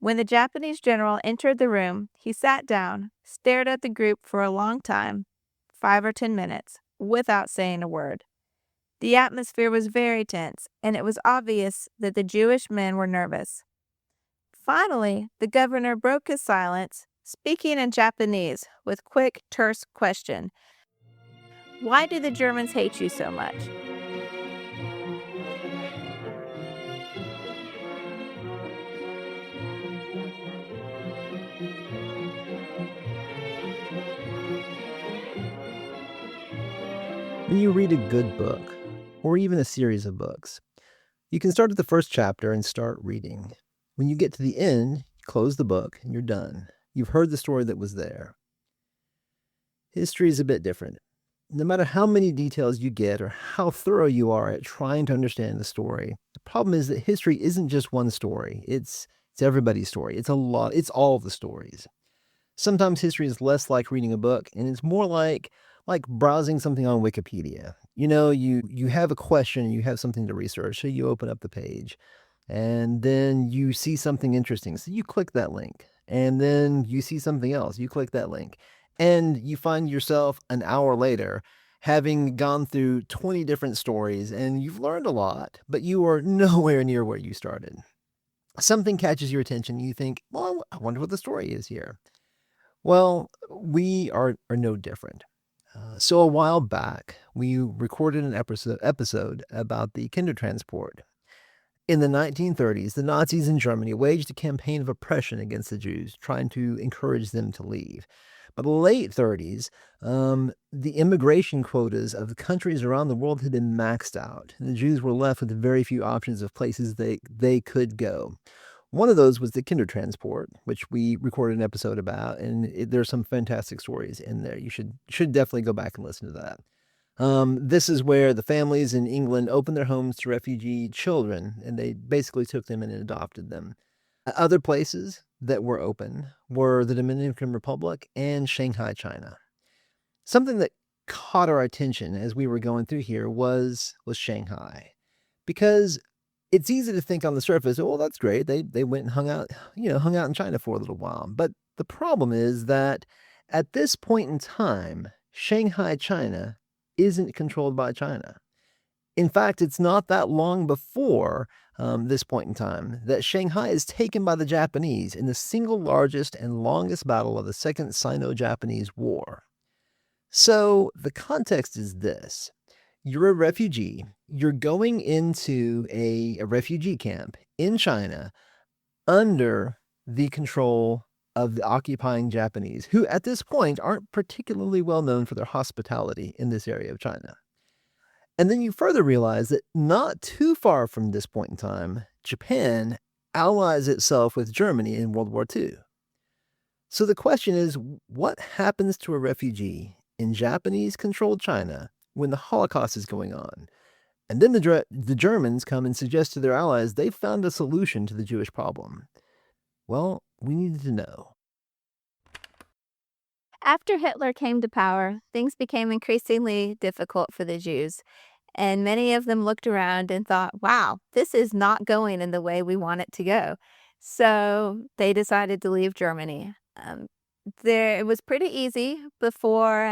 When the Japanese general entered the room, he sat down, stared at the group for a long time, 5 or 10 minutes, without saying a word. The atmosphere was very tense, and it was obvious that the Jewish men were nervous. Finally, the governor broke his silence, speaking in Japanese with quick, terse question. Why do the Germans hate you so much? When you read a good book, or even a series of books, you can start at the first chapter and start reading. When you get to the end, you close the book and you're done. You've heard the story that was there. History is a bit different. No matter how many details you get or how thorough you are at trying to understand the story, the problem is that history isn't just one story. It's everybody's story. It's all the stories. Sometimes history is less like reading a book, and it's more like browsing something on Wikipedia. You have a question, you have something to research, so you open up the page, and then you see something interesting. So you click that link, and then you see something else. You click that link, and you find yourself an hour later having gone through 20 different stories, and you've learned a lot, but you are nowhere near where you started. Something catches your attention, you think, well, I wonder what the story is here. Well, we are no different. So a while back, we recorded an episode about the Kindertransport. In the 1930s, the Nazis in Germany waged a campaign of oppression against the Jews, trying to encourage them to leave. By the late 30s, the immigration quotas of the countries around the world had been maxed out, and the Jews were left with very few options of places they could go. One of those was the Kindertransport, which we recorded an episode about, and there's some fantastic stories in there. You should definitely go back and listen to that. This is where the families in England opened their homes to refugee children, and they basically took them in and adopted them. Other places that were open were the Dominican Republic and Shanghai, China. Something that caught our attention as we were going through here was Shanghai, because it's easy to think on the surface, oh, well, that's great. They went and hung out in China for a little while. But the problem is that at this point in time, Shanghai, China isn't controlled by China. In fact, it's not that long before this point in time that Shanghai is taken by the Japanese in the single largest and longest battle of the Second Sino-Japanese War. So the context is this. You're a refugee. You're going into a refugee camp in China under the control of the occupying Japanese, who at this point aren't particularly well known for their hospitality in this area of China. And then you further realize that not too far from this point in time, Japan allies itself with Germany in World War II. So the question is, what happens to a refugee in Japanese-controlled China when the Holocaust is going on? And then the Germans come and suggest to their allies they've found a solution to the Jewish problem. Well, we needed to know. After Hitler came to power, things became increasingly difficult for the Jews, and many of them looked around and thought, wow, this is not going in the way we want it to go. So they decided to leave Germany. It was pretty easy before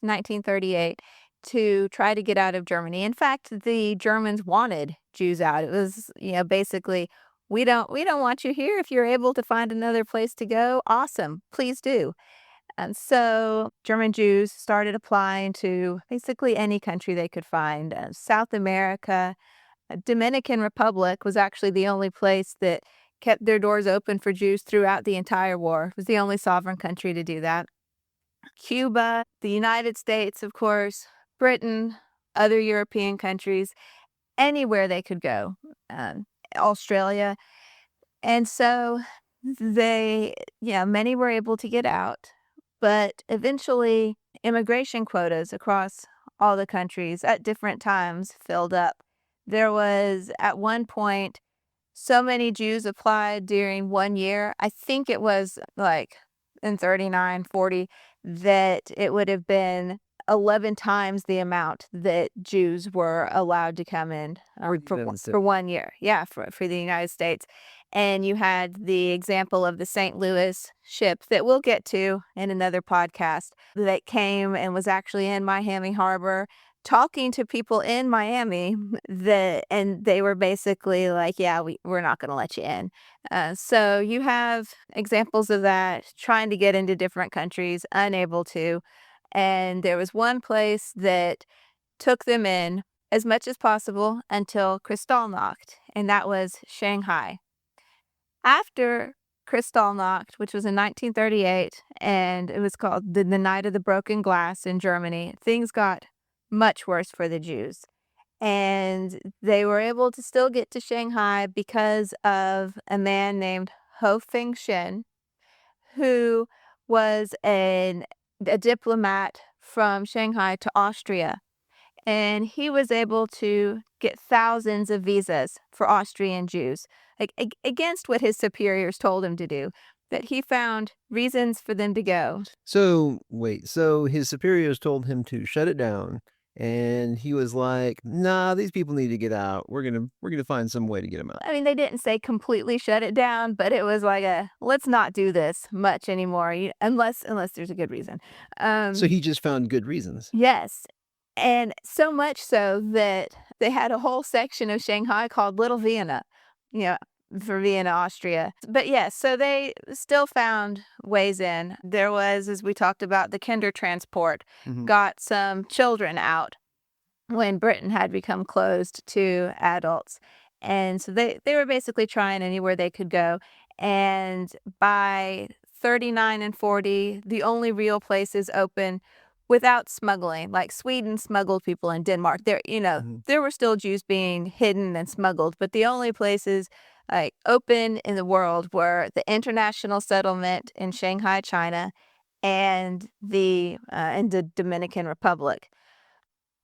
1938 to try to get out of Germany. In fact, the Germans wanted Jews out. It was, basically, we don't want you here. If you're able to find another place to go, awesome, please do. And so German Jews started applying to basically any country they could find. South America, Dominican Republic was actually the only place that kept their doors open for Jews throughout the entire war. It was the only sovereign country to do that. Cuba, the United States, of course, Britain, other European countries, anywhere they could go, Australia. And so many were able to get out, but eventually immigration quotas across all the countries at different times filled up. There was, at one point, so many Jews applied during 1 year. I think it was like in 39, 40, that it would have been 11 times the amount that Jews were allowed to come in for 1 year. Yeah, for the United States. And you had the example of the St. Louis ship that we'll get to in another podcast that came and was actually in Miami Harbor talking to people in Miami and they were basically like, yeah, we're not going to let you in. So you have examples of that, trying to get into different countries, unable to. And there was one place that took them in as much as possible until Kristallnacht, and that was Shanghai. After Kristallnacht, which was in 1938, and it was called the Night of the Broken Glass in Germany, things got much worse for the Jews. And they were able to still get to Shanghai because of a man named Ho Feng-shen, who was a diplomat from Shanghai to Austria. And he was able to get thousands of visas for Austrian Jews, like against what his superiors told him to do. That he found reasons for them to go. So, wait, so his superiors told him to shut it down, and he was like, "Nah, these people need to get out. We're gonna find some way to get them out." I mean, they didn't say completely shut it down, but it was like let's not do this much anymore, unless there's a good reason. So he just found good reasons. Yes. And so much so that they had a whole section of Shanghai called Little Vienna, you know, for Vienna, Austria. But yes, so they still found ways in. There was, as we talked about, the kinder transport, got some children out when Britain had become closed to adults. And so they were basically trying anywhere they could go. And by 39 and 40, the only real places open without smuggling, like Sweden smuggled people in Denmark. There were still Jews being hidden and smuggled, but the only places like open in the world were the international settlement in Shanghai, China, and the Dominican Republic.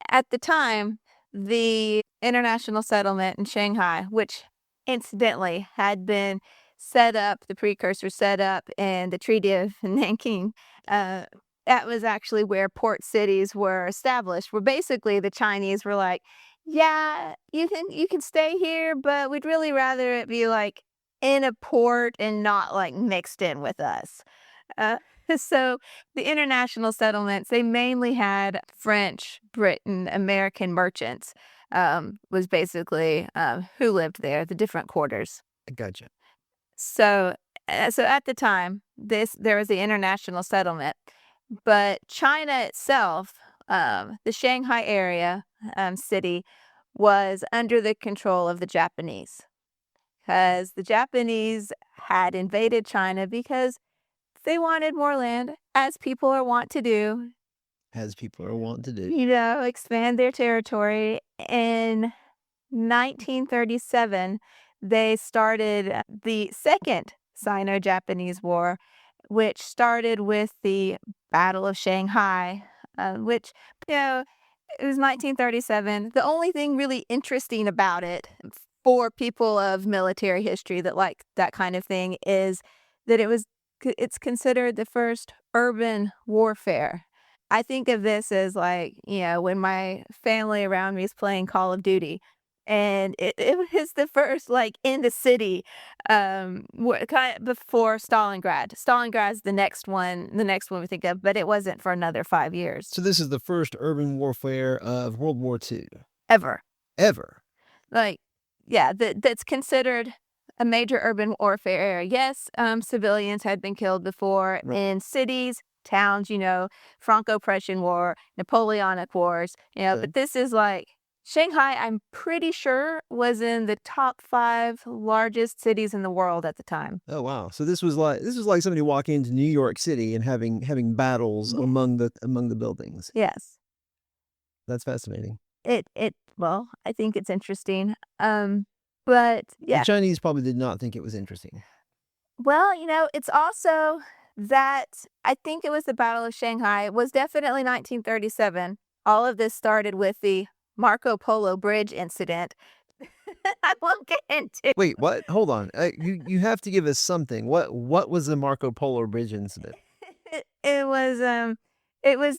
At the time, the international settlement in Shanghai, which incidentally had been the precursor set up in the Treaty of Nanking, that was actually where port cities were established, where basically the Chinese were like, yeah, you can stay here, but we'd really rather it be like in a port and not like mixed in with us. Uh, so the international settlements, they mainly had French, Britain, American merchants, was basically who lived there, the different quarters. I gotcha. So at the time, there was the international settlement, but China itself, the Shanghai area, city, was under the control of the Japanese, because the Japanese had invaded China because they wanted more land, as people are wont to do. As people are wont to do. Expand their territory. In 1937, they started the Second Sino-Japanese War, which started with the Battle of Shanghai, which, it was 1937. The only thing really interesting about it for people of military history that like that kind of thing is that it's considered the first urban warfare. I think of this as like, when my family around me is playing Call of Duty, and it was the first like in the city, kind of before Stalingrad. Stalingrad's the next one we think of, but it wasn't for another 5 years. So this is the first urban warfare of World War II. Ever. Like, yeah, that's considered a major urban warfare area. Yes, civilians had been killed before in cities, towns, Franco-Prussian War, Napoleonic Wars, but this is like Shanghai, I'm pretty sure, was in the top 5 largest cities in the world at the time. Oh wow! So this was like somebody walking into New York City and having battles among the buildings. Yes, that's fascinating. Well, I think it's interesting. But yeah, the Chinese probably did not think it was interesting. Well, it's also that I think it was the Battle of Shanghai. It was definitely 1937. All of this started with the Marco Polo Bridge incident. I won't get into. Wait, what? Hold on. You have to give us something. What was the Marco Polo Bridge incident? It was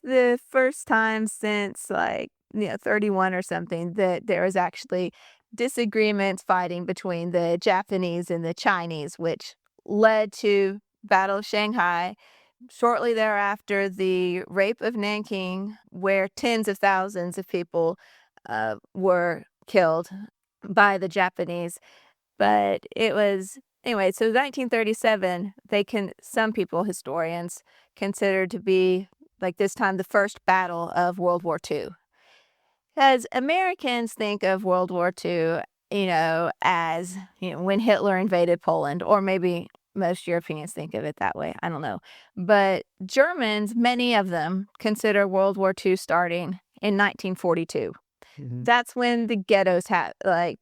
the first time since 31 or something that there was actually disagreements fighting between the Japanese and the Chinese, which led to Battle of Shanghai. Shortly thereafter, the rape of Nanking, where tens of thousands of people were killed by the Japanese. But it was, anyway, so 1937, some people, historians, considered to be, like this time, the first battle of World War II. Because Americans think of World War II, as, when Hitler invaded Poland, or maybe most Europeans think of it that way. I don't know. But Germans, many of them, consider World War II starting in 1942. That's when the ghettos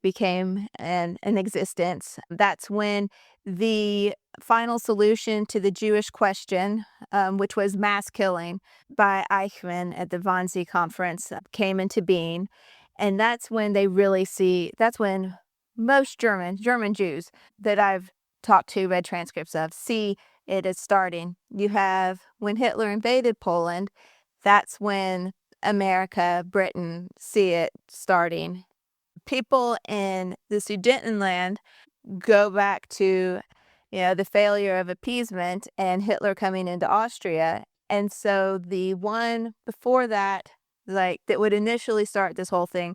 became an existence. That's when the final solution to the Jewish question, which was mass killing by Eichmann at the Wannsee Conference, came into being. And that's when that's when most German Jews that I've talked to, read transcripts of, see it as starting. You have, when Hitler invaded Poland, that's when America, Britain, see it starting. People in the Sudetenland go back to, the failure of appeasement and Hitler coming into Austria. And so the one before that, that would initially start this whole thing,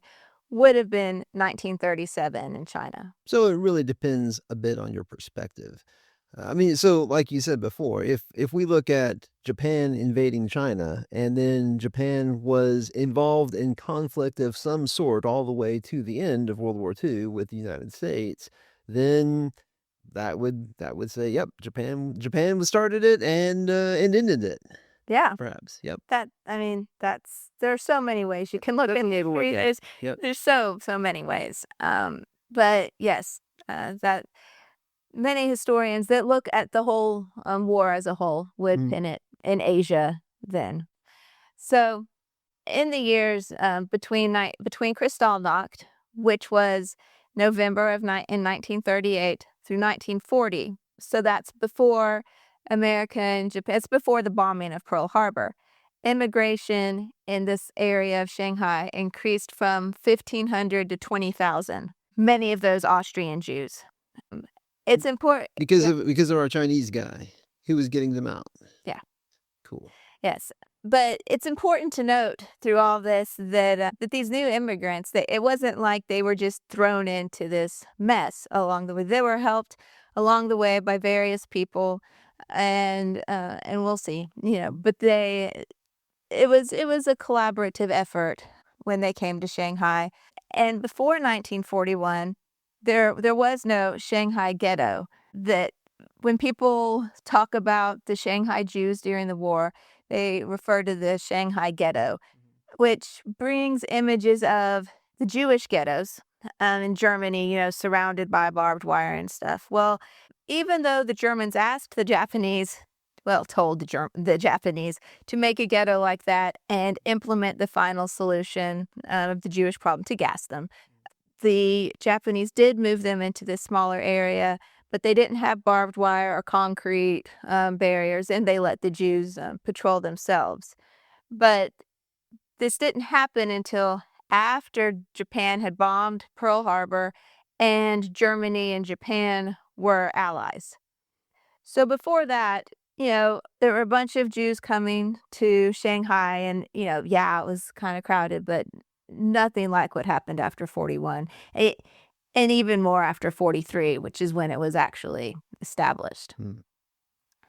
would have been 1937 in China. So it really depends a bit on your perspective. I mean, so like you said before, if we look at Japan invading China, and then Japan was involved in conflict of some sort all the way to the end of World War II with the United States, then that would say, yep, Japan was started it and ended it. Yeah. Perhaps. Yep. There are so many ways you can look at it. There's so many ways. But yes, that many historians that look at the whole war as a whole would pin it in Asia then. So in the years between Kristallnacht, which was November in 1938 through 1940, so that's before America and Japan, it's before the bombing of Pearl Harbor, immigration in this area of Shanghai increased from 1,500 to 20,000. Many of those Austrian Jews. It's important because of our Chinese guy who was getting them out. Yeah. Cool. Yes. But it's important to note through all this that these new immigrants, it wasn't like they were just thrown into this mess along the way. They were helped along the way by various people, and we'll see, but it was a collaborative effort when they came to Shanghai. And before 1941, there was no Shanghai ghetto. That when people talk about the Shanghai Jews during the war, they refer to the Shanghai ghetto, which brings images of the Jewish ghettos in Germany, surrounded by barbed wire and stuff. Well, even though the Germans asked the Japanese, told the Japanese to make a ghetto like that and implement the final solution of the Jewish problem to gas them, the Japanese did move them into this smaller area, but they didn't have barbed wire or concrete barriers, and they let the Jews patrol themselves. But this didn't happen until after Japan had bombed Pearl Harbor and Germany and Japan were allies. So before that, there were a bunch of Jews coming to Shanghai, and, it was kind of crowded, but nothing like what happened after 41. And even more after 43, which is when it was actually established.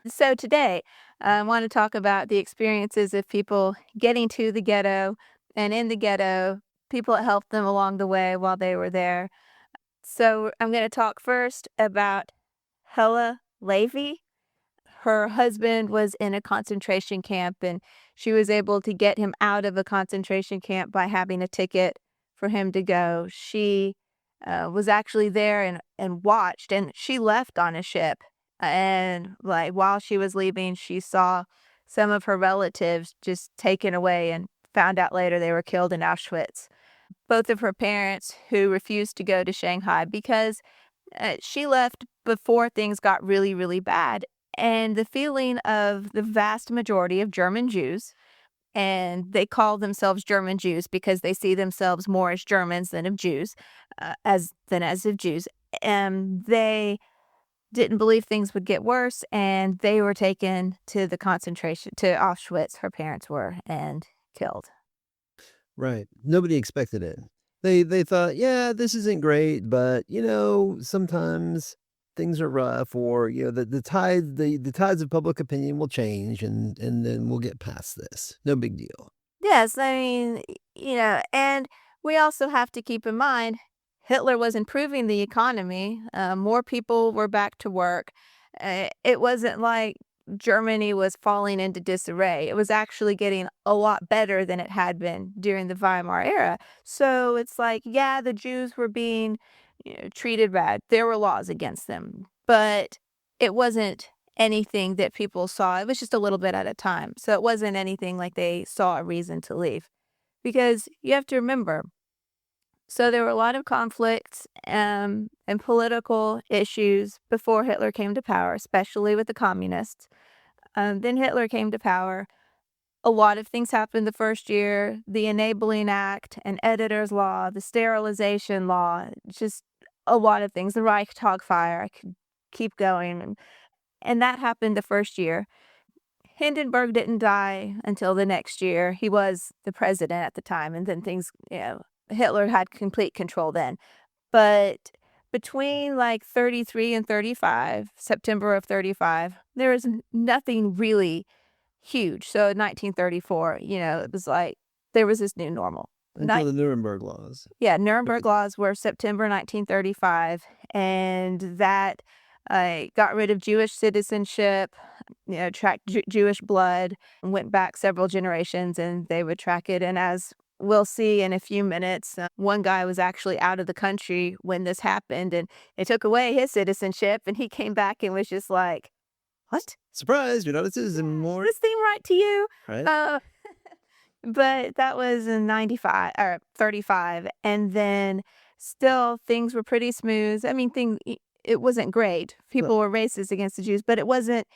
So today, I want to talk about the experiences of people getting to the ghetto, and in the ghetto, people that helped them along the way while they were there. So I'm going to talk first about Hella Levy. Her husband was in a concentration camp, and she was able to get him out of a concentration camp by having a ticket for him to go. She was actually there and watched, and she left on a ship. And while she was leaving, she saw some of her relatives just taken away, and found out later they were killed in Auschwitz. Both of her parents, who refused to go to Shanghai because she left before things got really, really bad. And the feeling of the vast majority of German Jews and they call themselves German Jews because they see themselves more as Germans than of Jews, as of Jews. And they didn't believe things would get worse, and they were taken to Auschwitz, her parents were, and killed. Right. Nobody expected it. They thought, yeah, this isn't great, but sometimes things are rough, or the tides of public opinion will change, and then we'll get past this. No big deal. Yes, I mean, and we also have to keep in mind Hitler was improving the economy. More people were back to work. It wasn't like Germany was falling into disarray. It was actually getting a lot better than it had been during the Weimar era. So it's like, yeah, the Jews were being treated bad. There were laws against them, but it wasn't anything that people saw. It was just a little bit at a time. So it wasn't anything like they saw a reason to leave. Because you have to remember, so there were a lot of conflicts and political issues before Hitler came to power, especially with the communists. Then Hitler came to power. A lot of things happened the first year: the Enabling Act, an editor's law, the sterilization law, just a lot of things. The Reichstag fire, I could keep going. And that happened the first year. Hindenburg didn't die until the next year. He was the president at the time, and then Hitler had complete control then. But between like 33 and 35, September of 35, there was nothing really huge. So in 1934, it was like there was this new normal. Until the Nuremberg laws. Yeah, Nuremberg laws were September 1935, and that got rid of Jewish citizenship, tracked Jewish blood, and went back several generations, and they would track it. And as we'll see in a few minutes, one guy was actually out of the country when this happened, and they took away his citizenship, and he came back and was just like, "What? Surprise, you're not a citizen anymore." This seem right to you? Right. But that was in 95 or 35, and then still things were pretty smooth. I mean, it wasn't great. People were racist against the Jews, but it wasn't,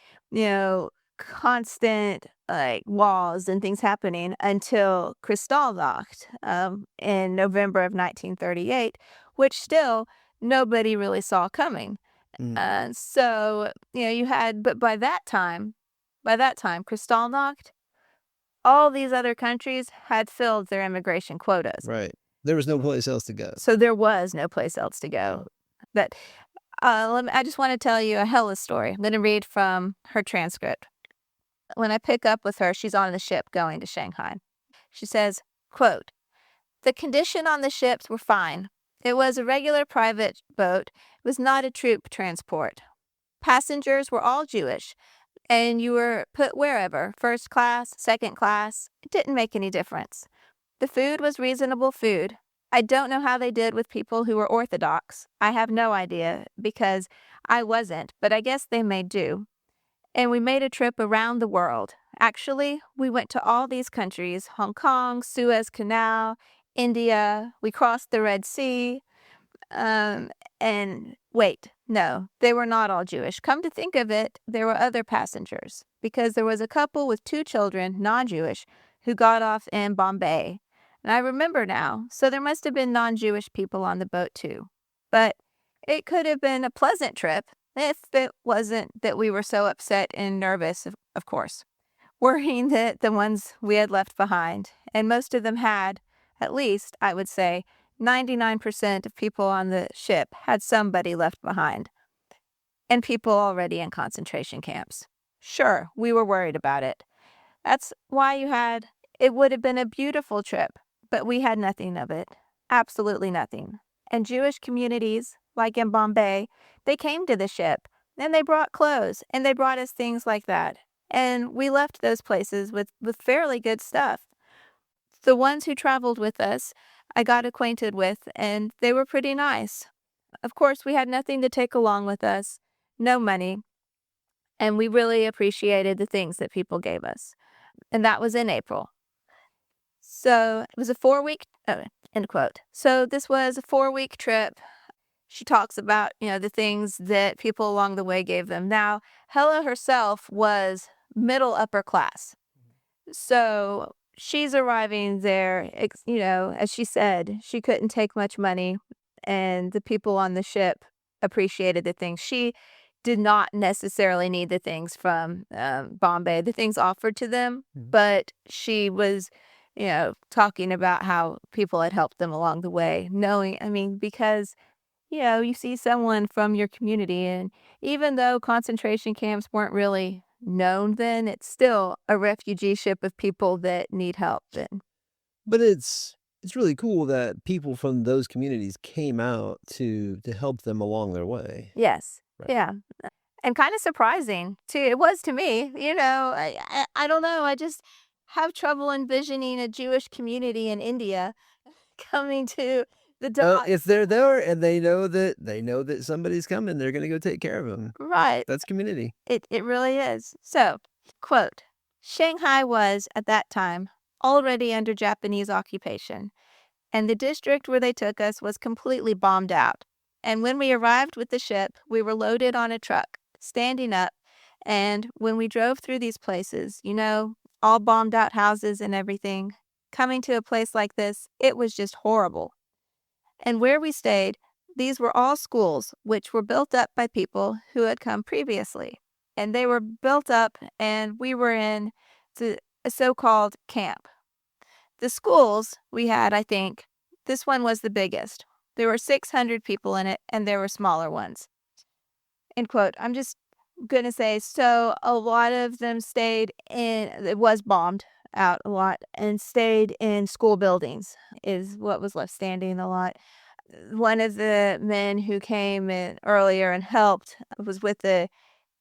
constant like walls and things happening until Kristallnacht in November of 1938, which still nobody really saw coming. So, you had, but by that time, Kristallnacht, all these other countries had filled their immigration quotas. Right. There was no place else to go. So there was no place else to go. But I just want to tell you a Hella story. I'm going to read from her transcript. When I pick up with her, she's on the ship going to Shanghai. She says, quote, "The condition on the ships were fine. It was a regular private boat. It was not a troop transport. Passengers were all Jewish, and you were put wherever, first class, second class. It didn't make any difference. The food was reasonable food. I don't know how they did with people who were Orthodox. I have no idea, because I wasn't, but I guess they may do. And we made a trip around the world. Actually, we went to all these countries: Hong Kong, Suez Canal, India. We crossed the Red Sea. And wait, no, they were not all Jewish. Come to think of it, there were other passengers, because there was a couple with 2 children, non-Jewish, who got off in Bombay. And I remember now, so there must have been non-Jewish people on the boat too. But it could have been a pleasant trip if it wasn't that we were so upset and nervous, of course, worrying that the ones we had left behind, and most of them had, at least, I would say, 99% of people on the ship had somebody left behind, and people already in concentration camps. Sure, we were worried about it. That's why it would have been a beautiful trip, but we had nothing of it. Absolutely nothing. And Jewish communities, like in Bombay, they came to the ship, and they brought clothes, and they brought us things like that. And we left those places with fairly good stuff. The ones who traveled with us, I got acquainted with, and they were pretty nice. Of course, we had nothing to take along with us, no money, and we really appreciated the things that people gave us. And that was in April. So it was a 4-week, end quote. So this was a 4-week trip. She talks about, the things that people along the way gave them. Now, Hella herself was middle upper class. So she's arriving there, as she said, she couldn't take much money, and the people on the ship appreciated the things. She did not necessarily need the things from, Bombay, the things offered to them, Mhm. but she was, talking about how people had helped them along the way, because, you see someone from your community, and even though concentration camps weren't really known then, it's still a refugee ship of people that need help, and But it's really cool that people from those communities came out to help them along their way. yes, Right. yeah, and kinda surprising too, it was to me, I don't know, I just have trouble envisioning a Jewish community in India coming to the If docks. they're there and they know that somebody's coming, they're gonna go take care of them. Right. That's community. It really is. So, quote, Shanghai was, at that time, already under Japanese occupation, and the district where they took us was completely bombed out. And when we arrived with the ship, we were loaded on a truck, standing up, and when we drove through these places, all bombed out houses and everything, coming to a place like this, it was just horrible. And where we stayed, these were all schools which were built up by people who had come previously. And they were built up, and we were in a so called camp. The schools we had, I think, this one was the biggest. There were 600 people in it, and there were smaller ones. End quote. I'm just going to say, so a lot of them it was bombed out a lot, and stayed in school buildings, is what was left standing a lot. One of the men who came in earlier and helped was with the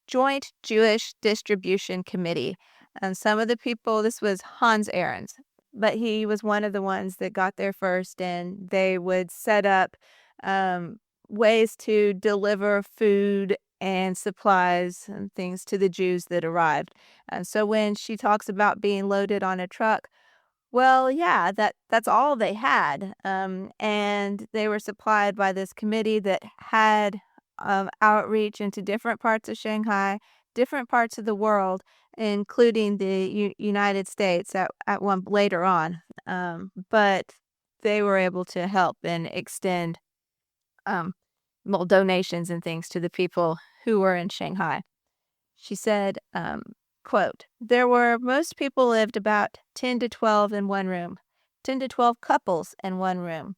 Joint Jewish Distribution Committee. And some of the people, this was Hans Ahrens, but he was one of the ones that got there first, and they would set up um, ways to deliver food and supplies and things to the Jews that arrived. And so when she talks about being loaded on a truck, well, yeah, that's all they had, and they were supplied by this committee that had, outreach into different parts of Shanghai, different parts of the world, including the United States at one later on, but they were able to help and extend, um, donations and things to the people who were in Shanghai. She said, quote, most people lived about 10 to 12 in one room, 10 to 12 couples in one room.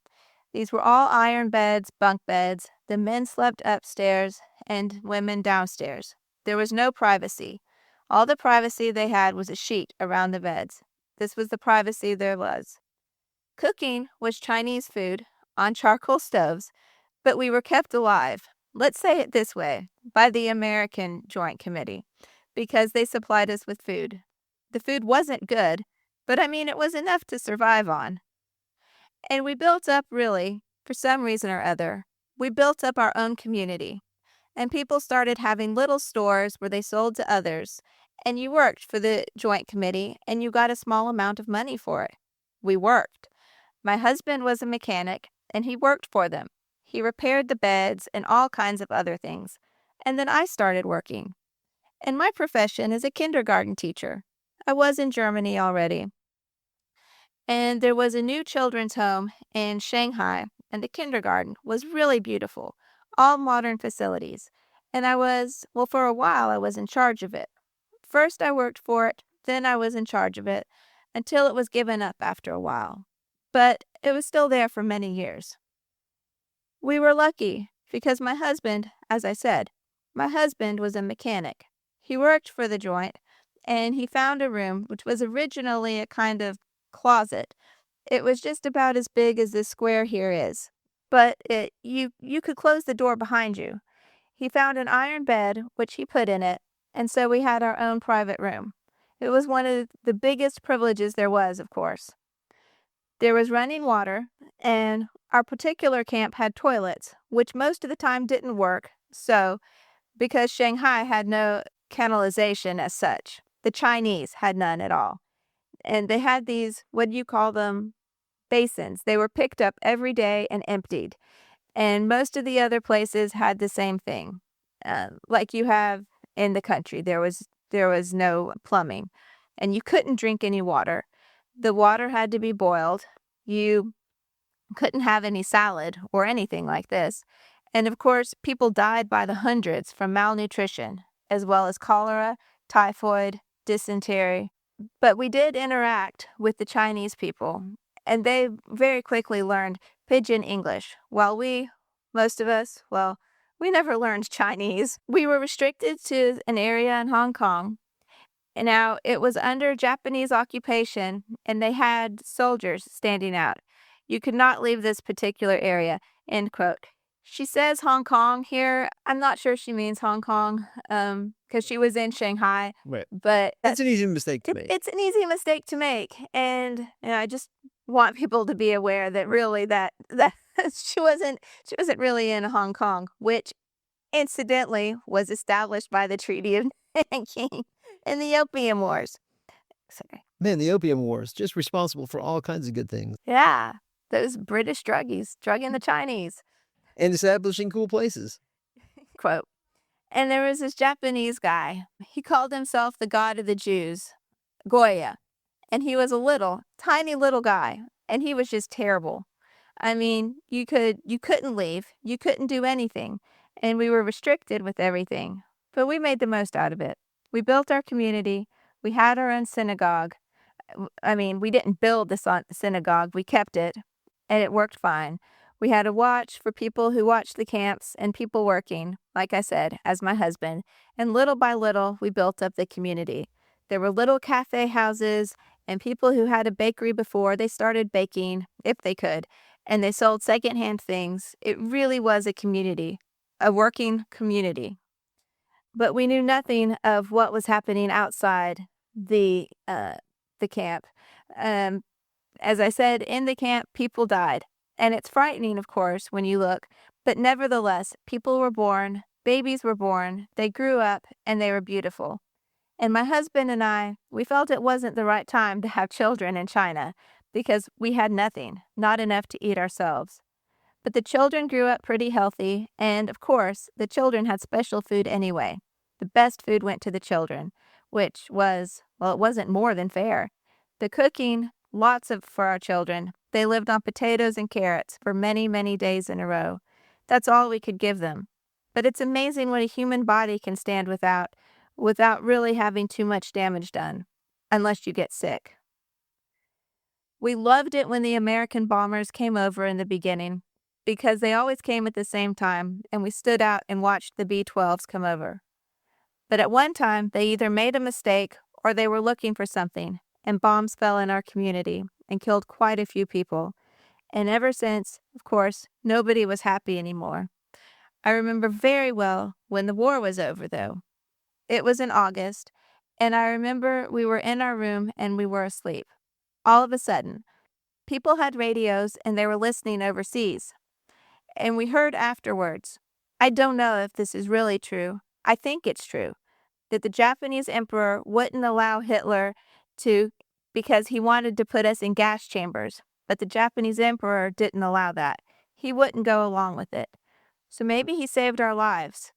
These were all iron beds, bunk beds. The men slept upstairs and women downstairs. There was no privacy. All the privacy they had was a sheet around the beds. This was the privacy there was. Cooking was Chinese food on charcoal stoves, but we were kept alive, let's say it this way, by the American Joint Committee, because they supplied us with food. The food wasn't good, but it was enough to survive on. And we built up, really, for some reason or other, we built up our own community. And people started having little stores where they sold to others. And you worked for the Joint Committee, and you got a small amount of money for it. We worked. My husband was a mechanic, and he worked for them. He repaired the beds and all kinds of other things. And then I started working. And my profession is a kindergarten teacher. I was in Germany already. And there was a new children's home in Shanghai, and the kindergarten was really beautiful, all modern facilities. And for a while, I was in charge of it. First, I worked for it, then I was in charge of it, until it was given up after a while. But it was still there for many years. We were lucky because my husband, as I said, my husband was a mechanic. He worked for the joint, and he found a room which was originally a kind of closet. It was just about as big as this square here is, but you could close the door behind you. He found an iron bed, which he put in it, and so we had our own private room. It was one of the biggest privileges there was, of course. There was running water, and our particular camp had toilets, which most of the time didn't work, because Shanghai had no canalization as such. The Chinese had none at all. And they had these, what do you call them, basins. They were picked up every day and emptied. And most of the other places had the same thing. Like you have in the country, there was no plumbing, and you couldn't drink any water. The water had to be boiled. You couldn't have any salad or anything like this. And of course, people died by the hundreds from malnutrition, as well as cholera, typhoid, dysentery. But we did interact with the Chinese people, and they very quickly learned Pidgin English, while most of us, we never learned Chinese. We were restricted to an area in Hong Kong. And now it was under Japanese occupation, and they had soldiers standing out. You could not leave this particular area, end quote. She says Hong Kong here. I'm not sure she means Hong Kong, because she was in Shanghai. Right. But It's an easy mistake to make. It's an easy mistake to make. And I just want people to be aware that really that she wasn't really in Hong Kong, which incidentally was established by the Treaty of Nanking and the Opium Wars. Sorry. Man, the Opium Wars, just responsible for all kinds of good things. Yeah, those British druggies, drugging the Chinese. And establishing cool places. Quote. And there was this Japanese guy. He called himself the God of the Jews, Goya. And he was a little, tiny little guy. And he was just terrible. I mean, you couldn't leave. You couldn't do anything. And we were restricted with everything. But we made the most out of it. We built our community. We had our own synagogue. I mean, we didn't build the synagogue. We kept it. And it worked fine. We had a watch for people who watched the camps and people working, like I said, as my husband. And little by little, we built up the community. There were little cafe houses and people who had a bakery before. They started baking, if they could, and they sold secondhand things. It really was a community, a working community. But we knew nothing of what was happening outside the camp. As I said, in the camp, people died. And it's frightening, of course, when you look. But nevertheless, people were born, babies were born, they grew up, and they were beautiful. And my husband and I, we felt it wasn't the right time to have children in China because we had nothing, not enough to eat ourselves. But the children grew up pretty healthy, and of course, the children had special food anyway. The best food went to the children, which was, it wasn't more than fair. The cooking, for our children. They lived on potatoes and carrots for many, many days in a row. That's all we could give them. But it's amazing what a human body can stand without really having too much damage done, unless you get sick. We loved it when the American bombers came over in the beginning, because they always came at the same time, and we stood out and watched the B-12s come over. But at one time, they either made a mistake or they were looking for something, and bombs fell in our community and killed quite a few people. And ever since, of course, nobody was happy anymore. I remember very well when the war was over, though. It was in August, and I remember we were in our room and we were asleep. All of a sudden, people had radios and they were listening overseas. And we heard afterwards, I don't know if this is really true, I think it's true, that the Japanese emperor wouldn't allow Hitler because he wanted to put us in gas chambers, but the Japanese emperor didn't allow that. He wouldn't go along with it. So maybe he saved our lives.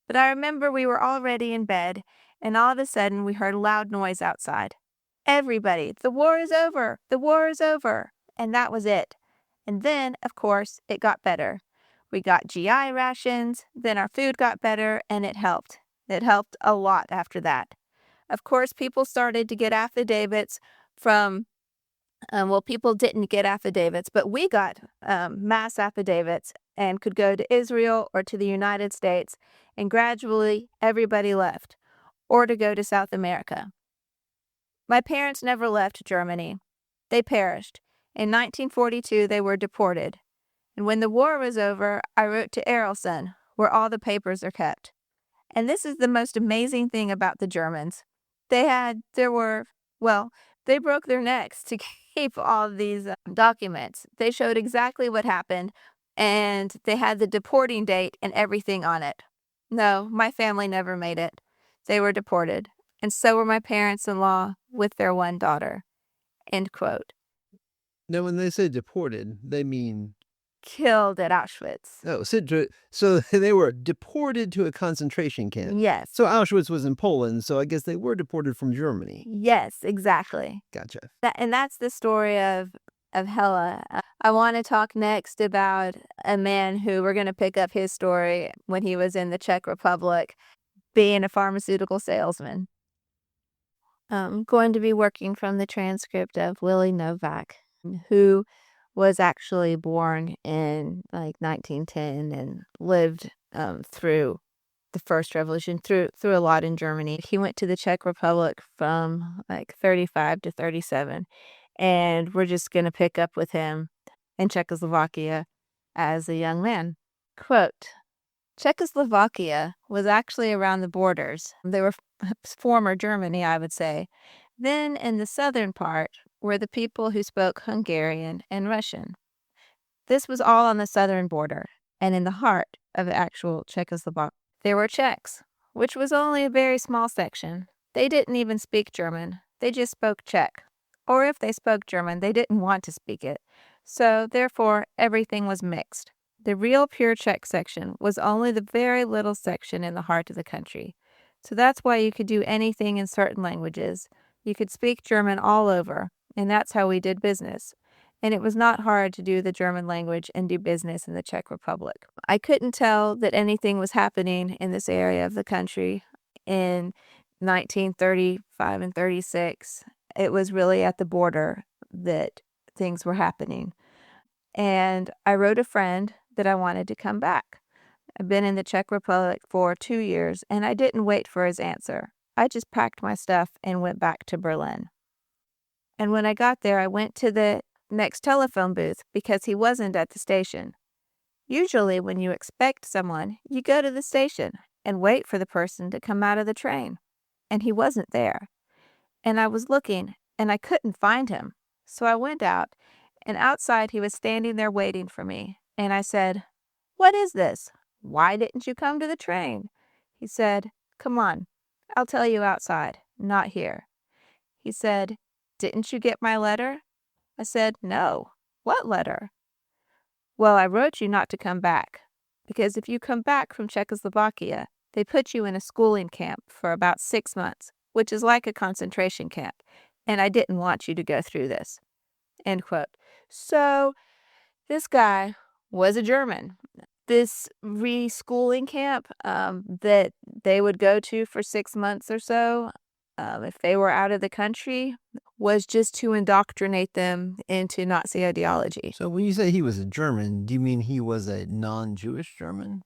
But I remember we were already in bed, and all of a sudden we heard a loud noise outside. Everybody, the war is over, the war is over. And that was it. And then, of course, it got better. We got GI rations, then our food got better, and it helped. It helped a lot after that. Of course, people started to get affidavits from, people didn't get affidavits, but we got mass affidavits and could go to Israel or to the United States, and gradually everybody left, or to go to South America. My parents never left Germany. They perished. In 1942, they were deported. And when the war was over, I wrote to Erelson, where all the papers are kept. And this is the most amazing thing about the Germans. They broke their necks to keep all of these documents. They showed exactly what happened, and they had the deporting date and everything on it. No, my family never made it. They were deported, and so were my parents-in-law with their one daughter. End quote. Now, when they say deported, they mean killed at Auschwitz. Oh, so they were deported to a concentration camp. Yes. So Auschwitz was in Poland, so I guess they were deported from Germany. Yes, exactly. Gotcha. And that's the story of Hella. I want to talk next about a man who we're going to pick up his story when he was in the Czech Republic, being a pharmaceutical salesman. I'm going to be working from the transcript of Willie Novak, who was actually born in like 1910 and lived through the first revolution, through a lot in Germany. He went to the Czech Republic from like 35 to 37, and we're just going to pick up with him in Czechoslovakia as a young man. Quote, Czechoslovakia was actually around the borders. They were former Germany, I would say. Then in the southern part were the people who spoke Hungarian and Russian. This was all on the southern border, and in the heart of the actual Czechoslovakia. There were Czechs, which was only a very small section. They didn't even speak German. They just spoke Czech. Or if they spoke German, they didn't want to speak it. So, therefore, everything was mixed. The real pure Czech section was only the very little section in the heart of the country. So that's why you could do anything in certain languages. You could speak German all over, and that's how we did business. And it was not hard to do the German language and do business in the Czech Republic. I couldn't tell that anything was happening in this area of the country in 1935 and 36. It was really at the border that things were happening. And I wrote a friend that I wanted to come back. I've been in the Czech Republic for 2 years, and I didn't wait for his answer. I just packed my stuff and went back to Berlin. And when I got there, I went to the next telephone booth because he wasn't at the station. Usually when you expect someone, you go to the station and wait for the person to come out of the train. And he wasn't there. And I was looking, and I couldn't find him. So I went out, and outside he was standing there waiting for me. And I said, "What is this? Why didn't you come to the train?" He said, "Come on, I'll tell you outside, not here." He said, "Didn't you get my letter?" I said, "No." "What letter?" "Well, I wrote you not to come back, because if you come back from Czechoslovakia, they put you in a schooling camp for about 6 months, which is like a concentration camp, and I didn't want you to go through this." End quote. So this guy was a German. This reschooling camp that they would go to for 6 months or so, if they were out of the country, was just to indoctrinate them into Nazi ideology. So when you say he was a German, do you mean he was a non-Jewish German?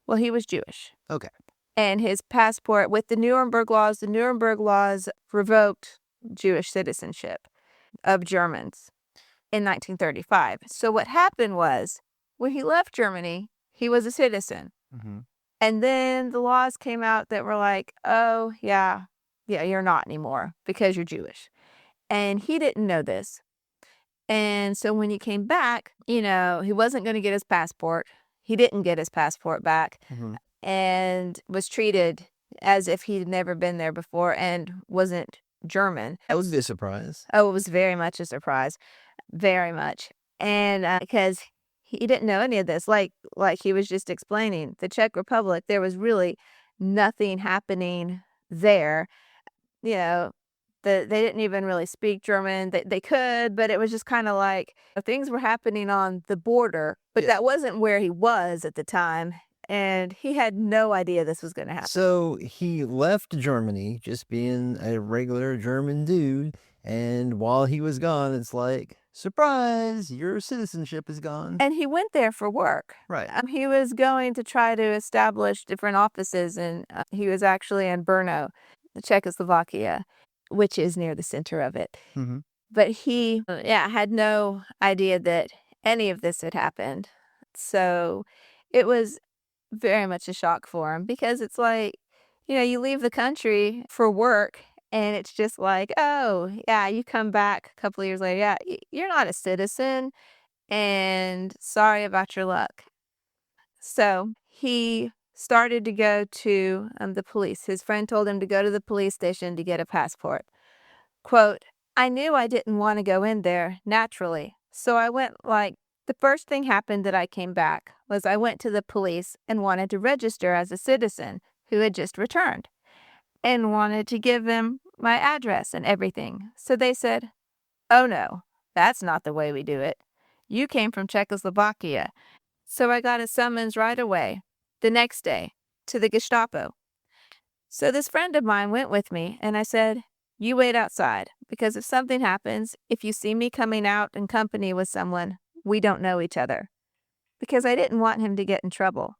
Well, he was Jewish. Okay. And his passport, with the Nuremberg laws revoked Jewish citizenship of Germans in 1935. So what happened was, when he left Germany, he was a citizen. Mm-hmm. And then the laws came out that were like, oh, yeah, you're not anymore because you're Jewish. And he didn't know this. And so when he came back, he wasn't going to get his passport. He didn't get his passport back. Mm-hmm. And was treated as if he'd never been there before and wasn't German. That would be a surprise. Oh, it was very much a surprise. Very much. And because he didn't know any of this, like he was just explaining, the Czech Republic, there was really nothing happening there. They didn't even really speak German. They could, but it was just kind of like things were happening on the border, but that wasn't where he was at the time. And he had no idea this was going to happen. So he left Germany just being a regular German dude. And while he was gone, it's like, surprise, your citizenship is gone. And he went there for work. Right. He was going to try to establish different offices. And he was actually in Brno, Czechoslovakia, which is near the center of it. Mm-hmm. But he had no idea that any of this had happened. So it was very much a shock for him, because it's like, you leave the country for work and it's just like, oh, yeah, you come back a couple of years later. Yeah, you're not a citizen and sorry about your luck. So he started to go to the police. His friend told him to go to the police station to get a passport. Quote, "I knew I didn't want to go in there naturally. So I went like The first thing happened that I came back was I went to the police and wanted to register as a citizen who had just returned and wanted to give them my address and everything. So they said, "Oh no, that's not the way we do it. You came from Czechoslovakia." So I got a summons right away, the next day, to the Gestapo. So this friend of mine went with me, and I said, "You wait outside, because if something happens, if you see me coming out in company with someone, we don't know each other." Because I didn't want him to get in trouble.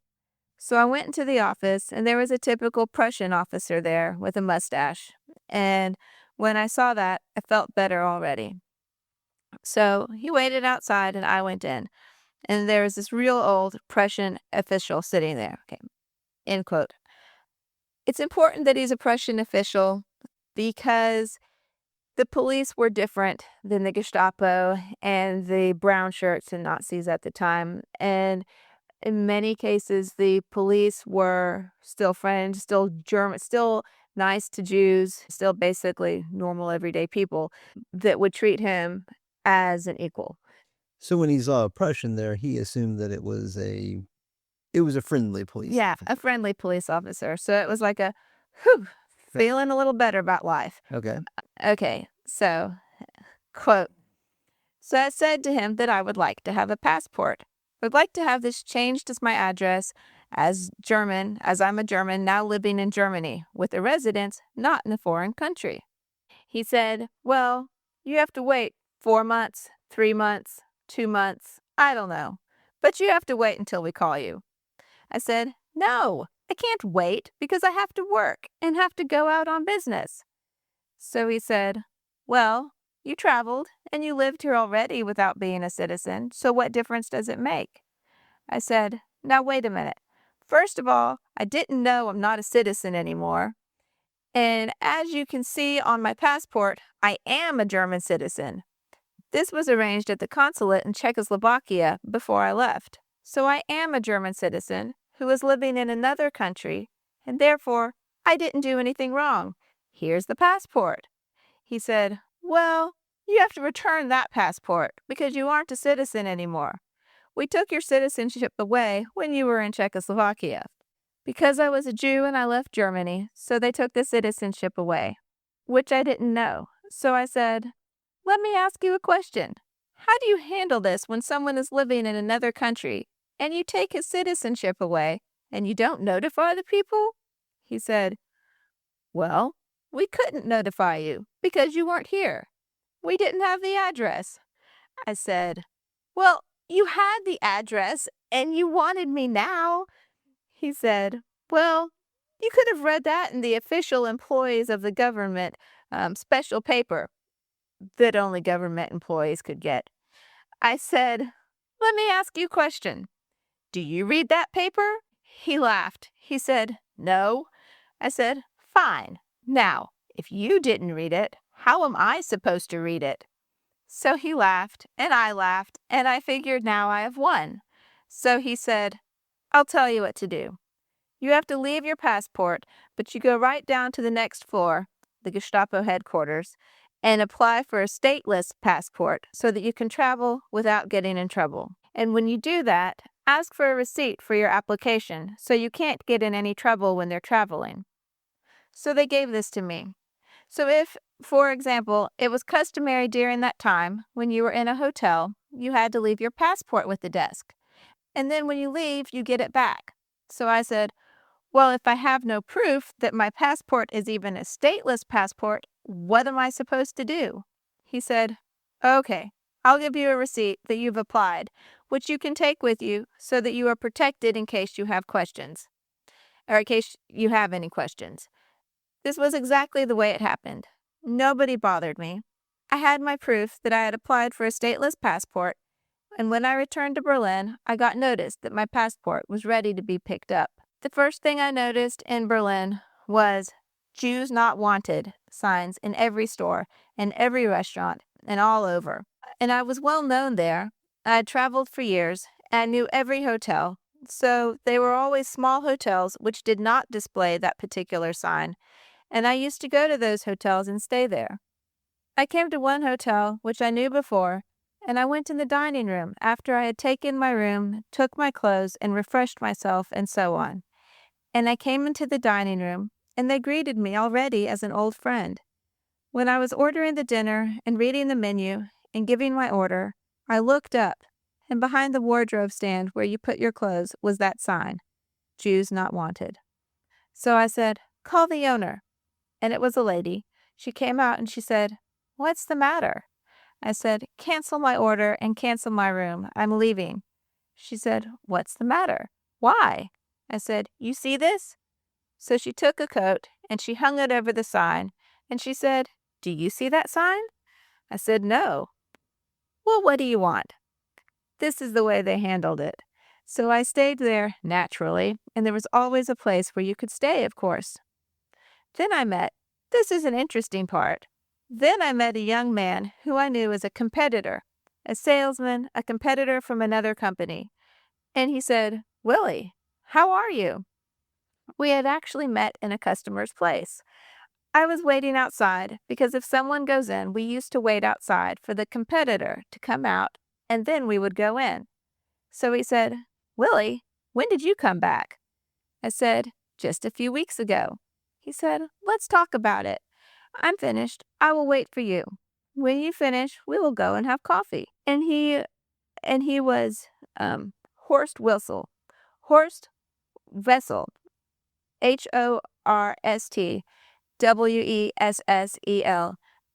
So I went into the office, and there was a typical Prussian officer there with a mustache. And when I saw that, I felt better already. So he waited outside, and I went in. And there was this real old Prussian official sitting there. Okay, end quote. It's important that he's a Prussian official because the police were different than the Gestapo and the brown shirts and Nazis at the time. And in many cases, the police were still friends, still German, still nice to Jews, still basically normal everyday people that would treat him as an equal. So when he saw a Prussian there, he assumed that it was a friendly police. Yeah, a friendly police officer. So it was like a, whew, feeling a little better about life. Okay. Okay, so, quote, "So I said to him that I would like to have a passport. Would like to have this changed as my address as I'm a German now living in Germany with a residence not in a foreign country." He said, "Well, you have to wait 4 months, 3 months, 2 months, I don't know. But you have to wait until we call you." I said, "No, I can't wait because I have to work and have to go out on business." So he said, "Well, you traveled and you lived here already without being a citizen, so what difference does it make?" I said, "Now wait a minute. First of all, I didn't know I'm not a citizen anymore. And as you can see on my passport, I am a German citizen. This was arranged at the consulate in Czechoslovakia before I left. So I am a German citizen who is living in another country, and therefore I didn't do anything wrong. Here's the passport." He said, "Well, you have to return that passport because you aren't a citizen anymore. We took your citizenship away when you were in Czechoslovakia. Because I was a Jew and I left Germany, so they took the citizenship away," which I didn't know. So I said, "Let me ask you a question. How do you handle this when someone is living in another country and you take his citizenship away and you don't notify the people?" He said, "Well, we couldn't notify you because you weren't here. We didn't have the address." I said, "Well, you had the address and you wanted me now." He said, "Well, you could have read that in the official employees of the government special paper that only government employees could get." I said, "Let me ask you a question. Do you read that paper?" He laughed. He said, "No." I said, "Fine. Now, if you didn't read it, how am I supposed to read it?" So he laughed, and I figured now I have won. So he said, "I'll tell you what to do. You have to leave your passport, but you go right down to the next floor, the Gestapo headquarters, and apply for a stateless passport so that you can travel without getting in trouble. And when you do that, ask for a receipt for your application so you can't get in any trouble when they're traveling." So they gave this to me. So if, for example, it was customary during that time when you were in a hotel, you had to leave your passport with the desk. And then when you leave, you get it back. So I said, "Well, if I have no proof that my passport is even a stateless passport, what am I supposed to do?" He said, "Okay, I'll give you a receipt that you've applied, which you can take with you so that you are protected in case you have questions, or in case you have any questions." This was exactly the way it happened. Nobody bothered me. I had my proof that I had applied for a stateless passport, and when I returned to Berlin, I got notice that my passport was ready to be picked up. The first thing I noticed in Berlin was "Jews Not Wanted" signs in every store, in every restaurant, and all over. And I was well known there. I had traveled for years, and I knew every hotel. So they were always small hotels which did not display that particular sign, and I used to go to those hotels and stay there. I came to one hotel which I knew before, and I went in the dining room after I had taken my room, took my clothes, and refreshed myself, and so on. And I came into the dining room, and they greeted me already as an old friend. When I was ordering the dinner and reading the menu and giving my order, I looked up, and behind the wardrobe stand where you put your clothes was that sign, Jews Not Wanted. So I said, "Call the owner." And it was a lady. She came out and she said, "What's the matter?" I said, "Cancel my order and cancel my room. I'm leaving." She said, "What's the matter? Why?" I said, "You see this?" So she took a coat and she hung it over the sign, and she said, "Do you see that sign?" I said, "No." "Well, what do you want?" This is the way they handled it. So I stayed there, naturally, and there was always a place where you could stay, of course. Then I met, this is an interesting part, then I met a young man who I knew as a competitor, a salesman, a competitor from another company. And he said, "Willie, how are you?" We had actually met in a customer's place. I was waiting outside because if someone goes in, we used to wait outside for the competitor to come out, and then we would go in. So he said, "Willie, when did you come back?" I said, "Just a few weeks ago." He said, "Let's talk about it. I'm finished. I will wait for you. When you finish, we will go and have coffee." And he was Horst Wessel. Horst Wessel. HORST WESSEL,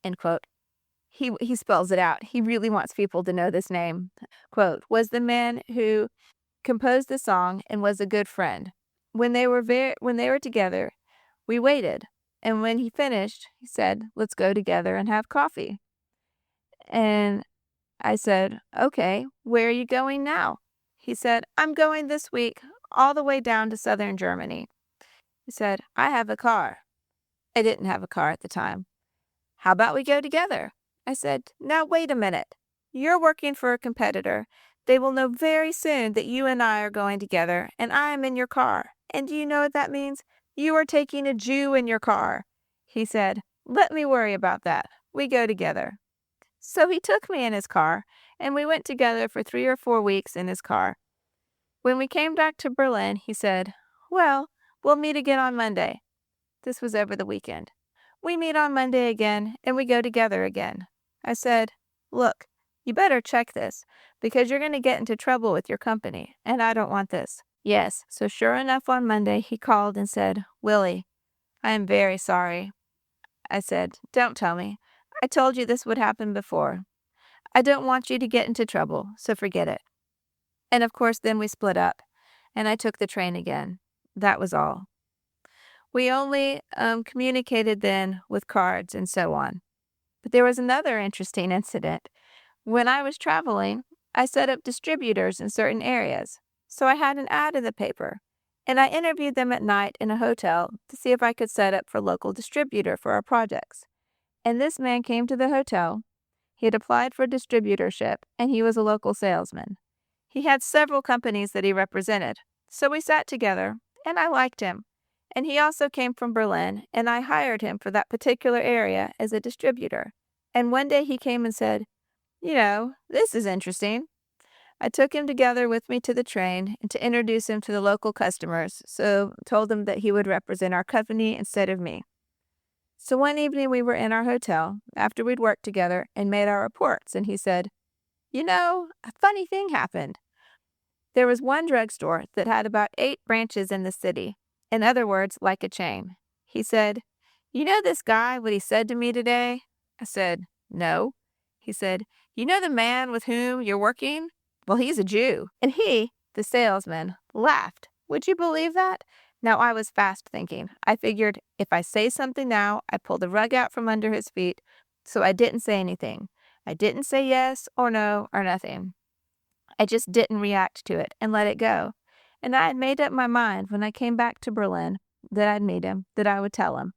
end quote. He spells it out. He really wants people to know this name. Quote, was the man who composed the song and was a good friend. When they were together, we waited. And when he finished, he said, "Let's go together and have coffee." And I said, "Okay, where are you going now?" He said, "I'm going this week all the way down to southern Germany." He said, "I have a car." I didn't have a car at the time. "How about we go together?" I said, "Now wait a minute. You're working for a competitor. They will know very soon that you and I are going together, and I am in your car. And do you know what that means? You are taking a Jew in your car." He said, "Let me worry about that. We go together." So he took me in his car, and we went together for 3 or 4 weeks in his car. When we came back to Berlin, he said, "Well, we'll meet again on Monday." This was over the weekend. We meet on Monday again, and we go together again. I said, "Look, you better check this, because you're going to get into trouble with your company, and I don't want this." Yes, so sure enough on Monday, he called and said, "Willie, I am very sorry." I said, "Don't tell me. I told you this would happen before. I don't want you to get into trouble, so forget it." And of course, then we split up, and I took the train again. That was all. We only communicated then with cards and so on. But there was another interesting incident. When I was traveling, I set up distributors in certain areas. So I had an ad in the paper, and I interviewed them at night in a hotel to see if I could set up for local distributor for our projects. And this man came to the hotel. He had applied for distributorship, and he was a local salesman. He had several companies that he represented. So we sat together, and I liked him. And he also came from Berlin, and I hired him for that particular area as a distributor. And one day he came and said, "This is interesting." I took him together with me to the train and to introduce him to the local customers, so told him that he would represent our company instead of me. So one evening we were in our hotel after we'd worked together and made our reports, and he said, "A funny thing happened. There was one drugstore that had about 8 branches in the city. In other words, like a chain." He said, "You know this guy, what he said to me today?" I said, "No." He said, "You know the man with whom you're working? Well, he's a Jew." And he, the salesman, laughed. Would you believe that? Now, I was fast thinking. I figured if I say something now, I pull the rug out from under his feet. So I didn't say anything. I didn't say yes or no or nothing. I just didn't react to it and let it go. And I had made up my mind when I came back to Berlin that I'd meet him, that I would tell him.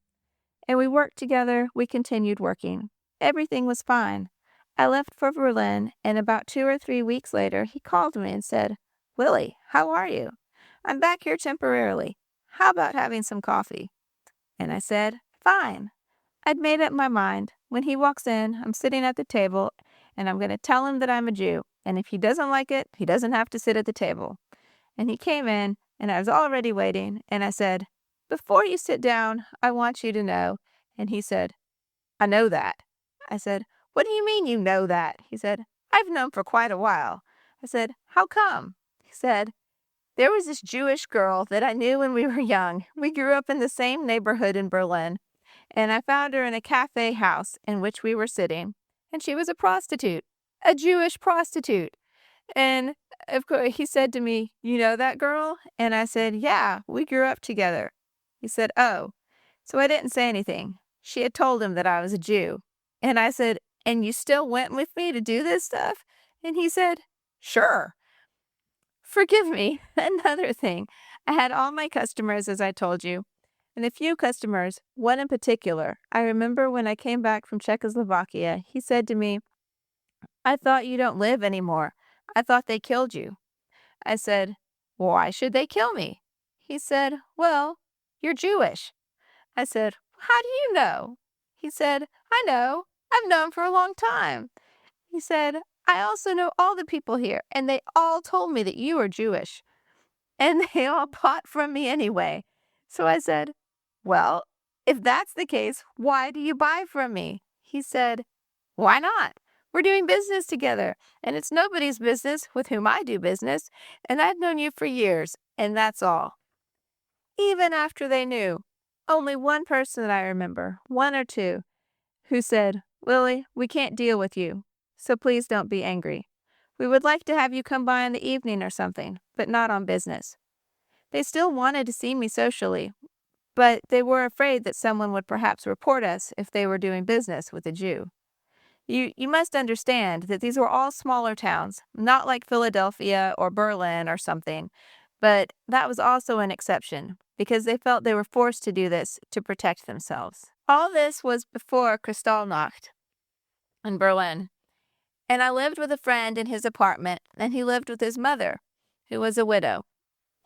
And we worked together. We continued working. Everything was fine. I left for Berlin, and about 2 or 3 weeks later, he called me and said, "Willie, how are you? I'm back here temporarily. How about having some coffee?" And I said, "Fine." I'd made up my mind. When he walks in, I'm sitting at the table, and I'm going to tell him that I'm a Jew. And if he doesn't like it, he doesn't have to sit at the table. And he came in, and I was already waiting, and I said, before you sit down, I want you to know. And he said, I know that. I said, what do you mean you know that? He said, I've known for quite a while. I said, how come? He said, there was this Jewish girl that I knew when we were young. We grew up in the same neighborhood in Berlin, and I found her in a cafe house in which we were sitting, and she was a prostitute, a Jewish prostitute. And of course, he said to me, you know that girl? And I said, yeah, we grew up together. He said, oh. So I didn't say anything. She had told him that I was a Jew. And I said, and you still went with me to do this stuff? And he said, sure. Forgive me. Another thing. I had all my customers, as I told you, and a few customers, one in particular. I remember when I came back from Czechoslovakia, he said to me, I thought you don't live anymore. I thought they killed you. I said, why should they kill me? He said, well, you're Jewish. I said, how do you know? He said, I know. I've known for a long time. He said, I also know all the people here, and they all told me that you are Jewish. And they all bought from me anyway. So I said, well, if that's the case, why do you buy from me? He said, why not? We're doing business together, and it's nobody's business with whom I do business, and I've known you for years, and that's all. Even after they knew, only one person that I remember, one or two, who said, Lily, we can't deal with you, so please don't be angry. We would like to have you come by in the evening or something, but not on business. They still wanted to see me socially, but they were afraid that someone would perhaps report us if they were doing business with a Jew. You must understand that these were all smaller towns, not like Philadelphia or Berlin or something, but that was also an exception, because they felt they were forced to do this to protect themselves. All this was before Kristallnacht in Berlin, and I lived with a friend in his apartment, and he lived with his mother, who was a widow.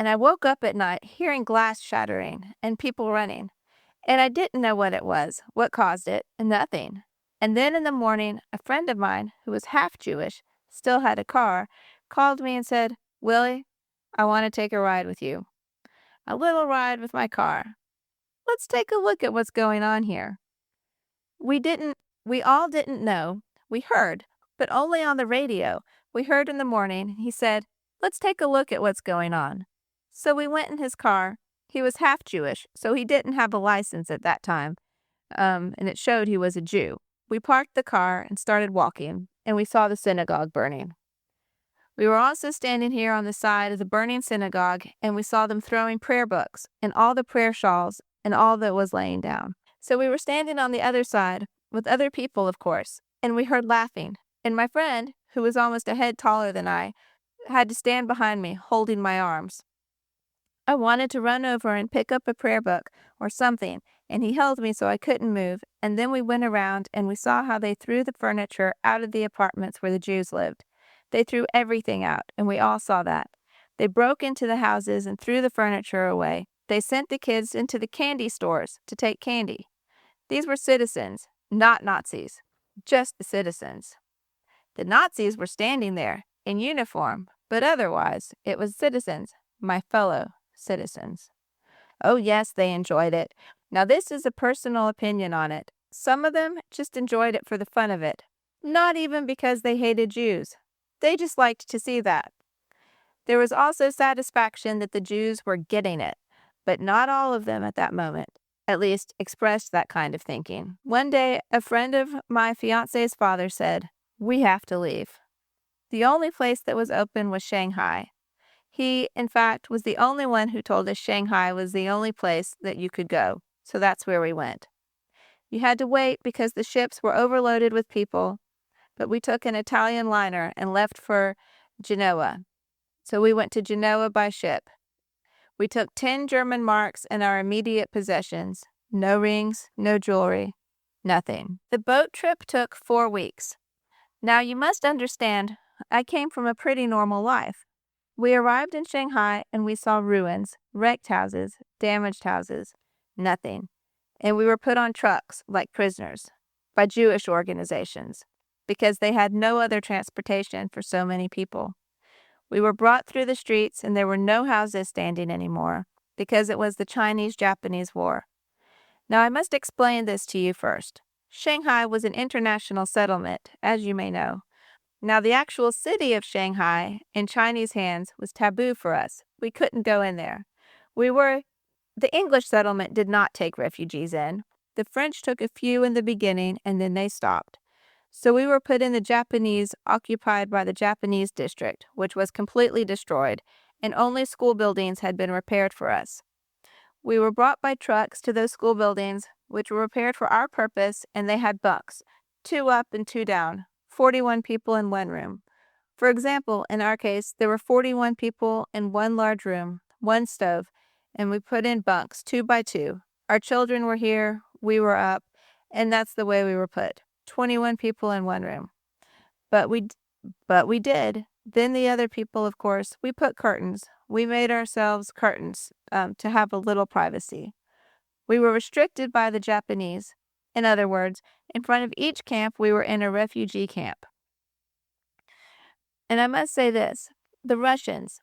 And I woke up at night hearing glass shattering and people running, and I didn't know what it was, what caused it, and nothing. And then in the morning, a friend of mine, who was half Jewish, still had a car, called me and said, Willie, I want to take a ride with you. A little ride with my car. Let's take a look at what's going on here. We all didn't know. We heard, but only on the radio. We heard in the morning, he said, let's take a look at what's going on. So we went in his car. He was half Jewish, so he didn't have a license at that time, and it showed he was a Jew. We parked the car and started walking, and we saw the synagogue burning. We were also standing here on the side of the burning synagogue, and we saw them throwing prayer books and all the prayer shawls and all that was laying down. So we were standing on the other side, with other people, of course, and we heard laughing. And my friend, who was almost a head taller than I, had to stand behind me, holding my arms. I wanted to run over and pick up a prayer book or something, and he held me so I couldn't move, and then we went around and we saw how they threw the furniture out of the apartments where the Jews lived. They threw everything out, and we all saw that. They broke into the houses and threw the furniture away. They sent the kids into the candy stores to take candy. These were citizens, not Nazis, just the citizens. The Nazis were standing there, in uniform, but otherwise, it was citizens, my fellow citizens. Oh yes, they enjoyed it. Now this is a personal opinion on it. Some of them just enjoyed it for the fun of it, not even because they hated Jews. They just liked to see that. There was also satisfaction that the Jews were getting it, but not all of them at that moment, at least expressed that kind of thinking. One day, a friend of my fiancé's father said, "We have to leave." The only place that was open was Shanghai. He, in fact, was the only one who told us Shanghai was the only place that you could go, so that's where we went. You had to wait because the ships were overloaded with people, but we took an Italian liner and left for Genoa. So we went to Genoa by ship. We took 10 German marks and our immediate possessions. No rings, no jewelry, nothing. The boat trip took 4 weeks. Now you must understand, I came from a pretty normal life. We arrived in Shanghai and we saw ruins, wrecked houses, damaged houses, nothing. And we were put on trucks like prisoners by Jewish organizations. because they had no other transportation for so many people. We were brought through the streets and there were no houses standing anymore because it was the Chinese-Japanese War. Now I must explain this to you first. Shanghai was an international settlement, as you may know. Now the actual city of Shanghai, in Chinese hands, was taboo for us. We couldn't go in there. The English settlement did not take refugees in. The French took a few in the beginning and then they stopped. So we were put in the Japanese, occupied by the Japanese district, which was completely destroyed, and only school buildings had been repaired for us. We were brought by trucks to those school buildings, which were repaired for our purpose, and they had bunks, 2 up and 2 down, 41 people in one room. For example, in our case, there were 41 people in one large room, one stove, and we put in bunks, 2 by 2. Our children were here, we were up, and that's the way we were put. 21 people in one room. But we did. Then the other people, of course, we put curtains. We made ourselves curtains to have a little privacy. We were restricted by the Japanese. In other words, in front of each camp, we were in a refugee camp. And I must say this, the Russians,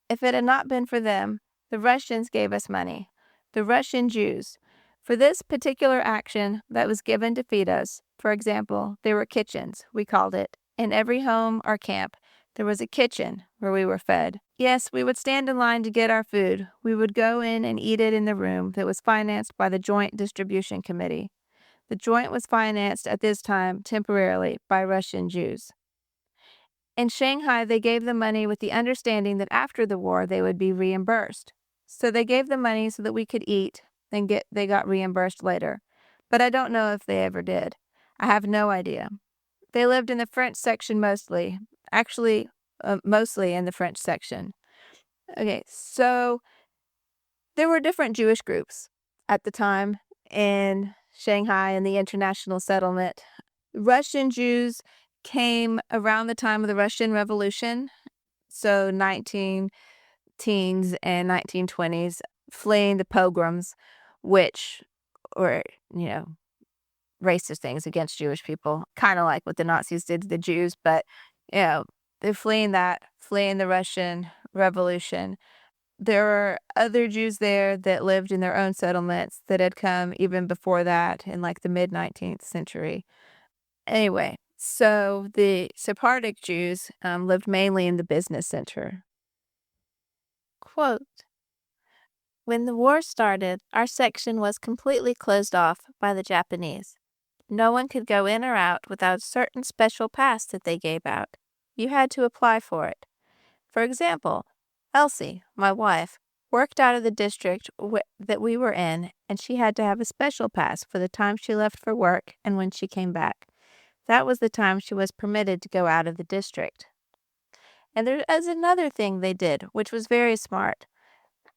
if it had not been for them, the Russians gave us money. The Russian Jews. For this particular action that was given to feed us, for example, there were kitchens, we called it. In every home or camp, there was a kitchen where we were fed. Yes, we would stand in line to get our food. We would go in and eat it in the room that was financed by the Joint Distribution Committee. The Joint was financed at this time temporarily by Russian Jews. In Shanghai, they gave the money with the understanding that after the war they would be reimbursed. So they gave the money so that we could eat, and they got reimbursed later. But I don't know if they ever did. I have no idea. They lived in the French section mostly. Actually, mostly in the French section. Okay, so there were different Jewish groups at the time in Shanghai and the international settlement. Russian Jews came around the time of the Russian Revolution, so 19 teens and 1920s, fleeing the pogroms, which were, racist things against Jewish people, kind of like what the Nazis did to the Jews, but, they're fleeing the Russian Revolution. There were other Jews there that lived in their own settlements that had come even before that in like the mid-19th century. Anyway, so the Sephardic Jews lived mainly in the business center. Quote, "When the war started, our section was completely closed off by the Japanese. No one could go in or out without a certain special pass that they gave out. You had to apply for it. For example, Elsie, my wife, worked out of the district that we were in, and she had to have a special pass for the time she left for work and when she came back. That was the time she was permitted to go out of the district. And there is another thing they did, which was very smart.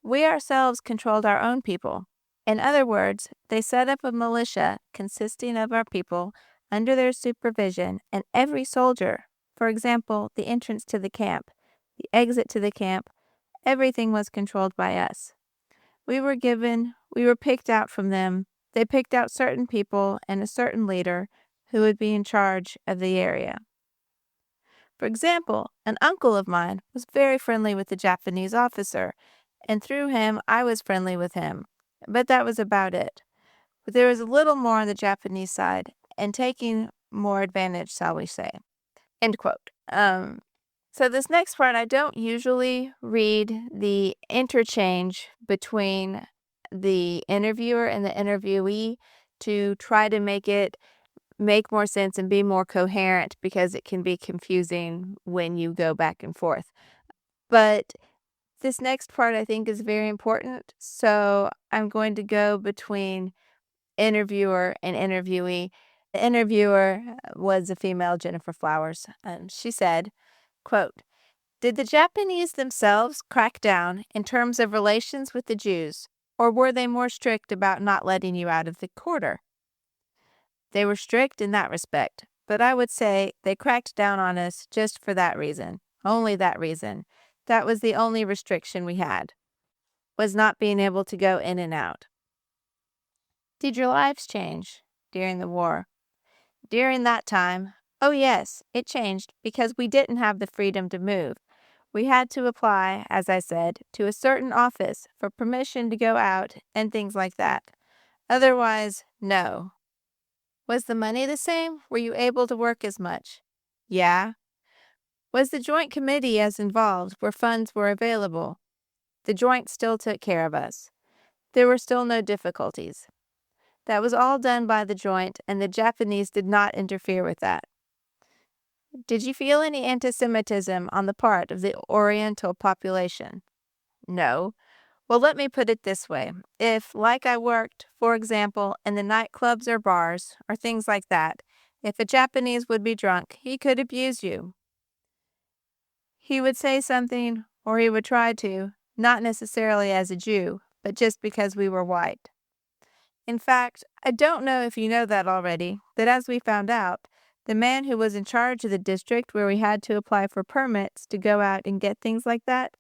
We ourselves controlled our own people. In other words, they set up a militia consisting of our people under their supervision, and every soldier, for example, the entrance to the camp, the exit to the camp, everything was controlled by us. We were picked out from them. They picked out certain people and a certain leader who would be in charge of the area. For example, an uncle of mine was very friendly with the Japanese officer, and through him I was friendly with him. But that was about it. But there was a little more on the Japanese side, and taking more advantage, shall we say." End quote. So this next part, I don't usually read the interchange between the interviewer and the interviewee to try to make more sense and be more coherent, because it can be confusing when you go back and forth. But this next part I think is very important, so I'm going to go between interviewer and interviewee. The interviewer was a female, Jennifer Flowers, and she said, quote, "Did the Japanese themselves crack down in terms of relations with the Jews, or were they more strict about not letting you out of the quarter?" "They were strict in that respect, but I would say they cracked down on us just for that reason, only that reason. That was the only restriction we had, was not being able to go in and out." Did your lives change during the war? During that time, Oh yes, it changed because we didn't have the freedom to move. We had to apply, as I said, to a certain office for permission to go out and things like that. Otherwise, no. Was the money the same? Were you able to work as much? Yeah. Was the Joint Committee as involved where funds were available? The Joint still took care of us. There were still no difficulties. That was all done by the Joint, and the Japanese did not interfere with that. Did you feel any anti-Semitism on the part of the Oriental population? No. Well, let me put it this way. If, like I worked, for example, in the nightclubs or bars, or things like that, if a Japanese would be drunk, he could abuse you. He would say something, or he would try to, not necessarily as a Jew, but just because we were white. In fact, I don't know if you know that already, that as we found out, the man who was in charge of the district where we had to apply for permits to go out and get things like that,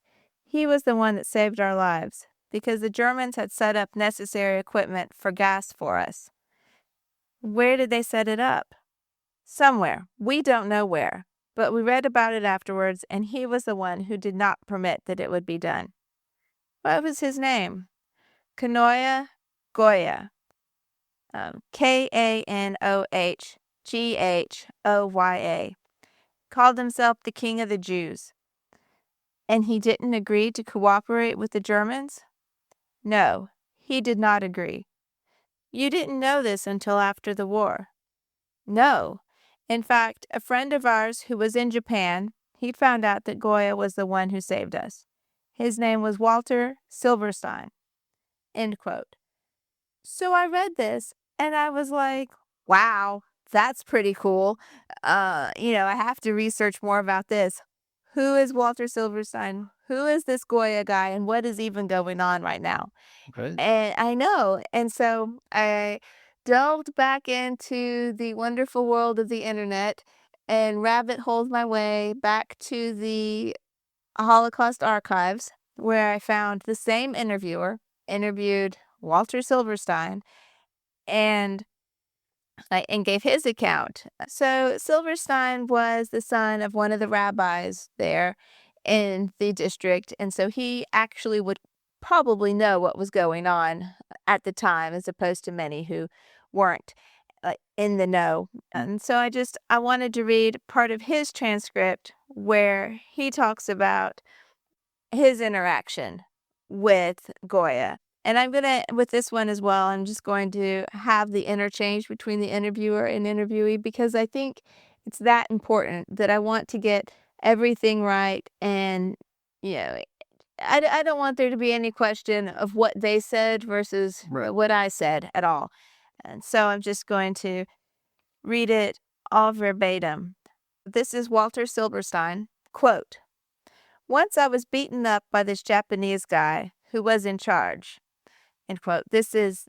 he was the one that saved our lives, because the Germans had set up necessary equipment for gas for us. Where did they set it up? Somewhere. We don't know where, but we read about it afterwards, and he was the one who did not permit that it would be done. What was his name? Kanoya Goya. KanohghOya. Called himself the King of the Jews. And he didn't agree to cooperate with the Germans? No, he did not agree. You didn't know this until after the war. No. In fact, a friend of ours who was in Japan, he found out that Goya was the one who saved us. His name was Walter Silverstein. End quote. So I read this, and I was like, wow, that's pretty cool. I have to research more about this. Who is Walter Silverstein? Who is this Goya guy, and what is even going on right now? Right. And I know. And so I delved back into the wonderful world of the internet and rabbit holed my way back to the Holocaust archives, where I found the same interviewer interviewed Walter Silverstein and gave his account. So Silverstein was the son of one of the rabbis there in the district, and so he actually would probably know what was going on at the time, as opposed to many who weren't in the know. And so I wanted to read part of his transcript where he talks about his interaction with Goya. And with this one as well, I'm just going to have the interchange between the interviewer and interviewee, because I think it's that important that I want to get everything right. And, I don't want there to be any question of what they said versus what I said at all. And so I'm just going to read it all verbatim. This is Walter Silverstein. Quote, "Once I was beaten up by this Japanese guy who was in charge." End quote.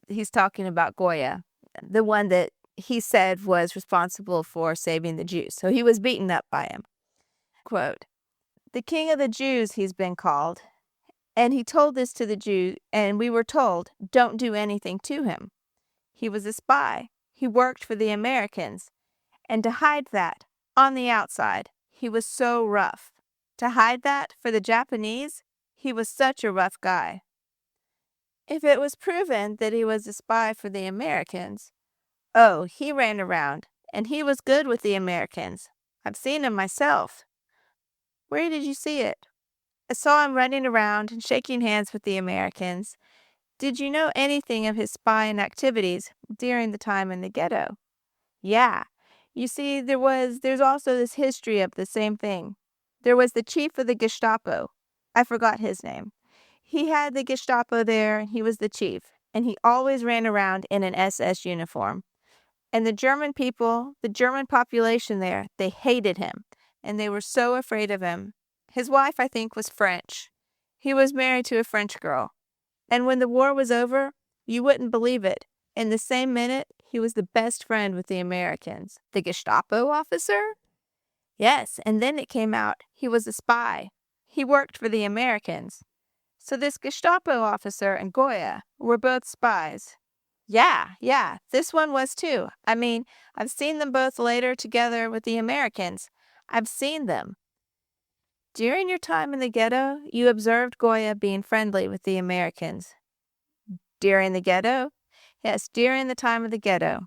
He's talking about Goya, the one that he said was responsible for saving the Jews. So he was beaten up by him. Quote, "The King of the Jews he's been called, and he told this to the Jews, and we were told, don't do anything to him. He was a spy. He worked for the Americans. And to hide that, on the outside, he was so rough. To hide that for the Japanese, he was such a rough guy. If it was proven that he was a spy for the Americans, oh, he ran around, and he was good with the Americans. I've seen him myself." "Where did you see it?" "I saw him running around and shaking hands with the Americans." "Did you know anything of his spying activities during the time in the ghetto?" "Yeah. You see, there's also this history of the same thing. There was the chief of the Gestapo. I forgot his name. He had the Gestapo there, and he was the chief, and he always ran around in an SS uniform. And the German people, the German population there, they hated him, and they were so afraid of him. His wife, I think, was French. He was married to a French girl. And when the war was over, you wouldn't believe it, in the same minute, he was the best friend with the Americans." "The Gestapo officer?" "Yes, and then it came out he was a spy. He worked for the Americans. So this Gestapo officer and Goya were both spies." Yeah, this one was too. I mean, I've seen them both later together with the Americans. I've seen them. During your time in the ghetto, you observed Goya being friendly with the Americans. During the ghetto? Yes, during the time of the ghetto.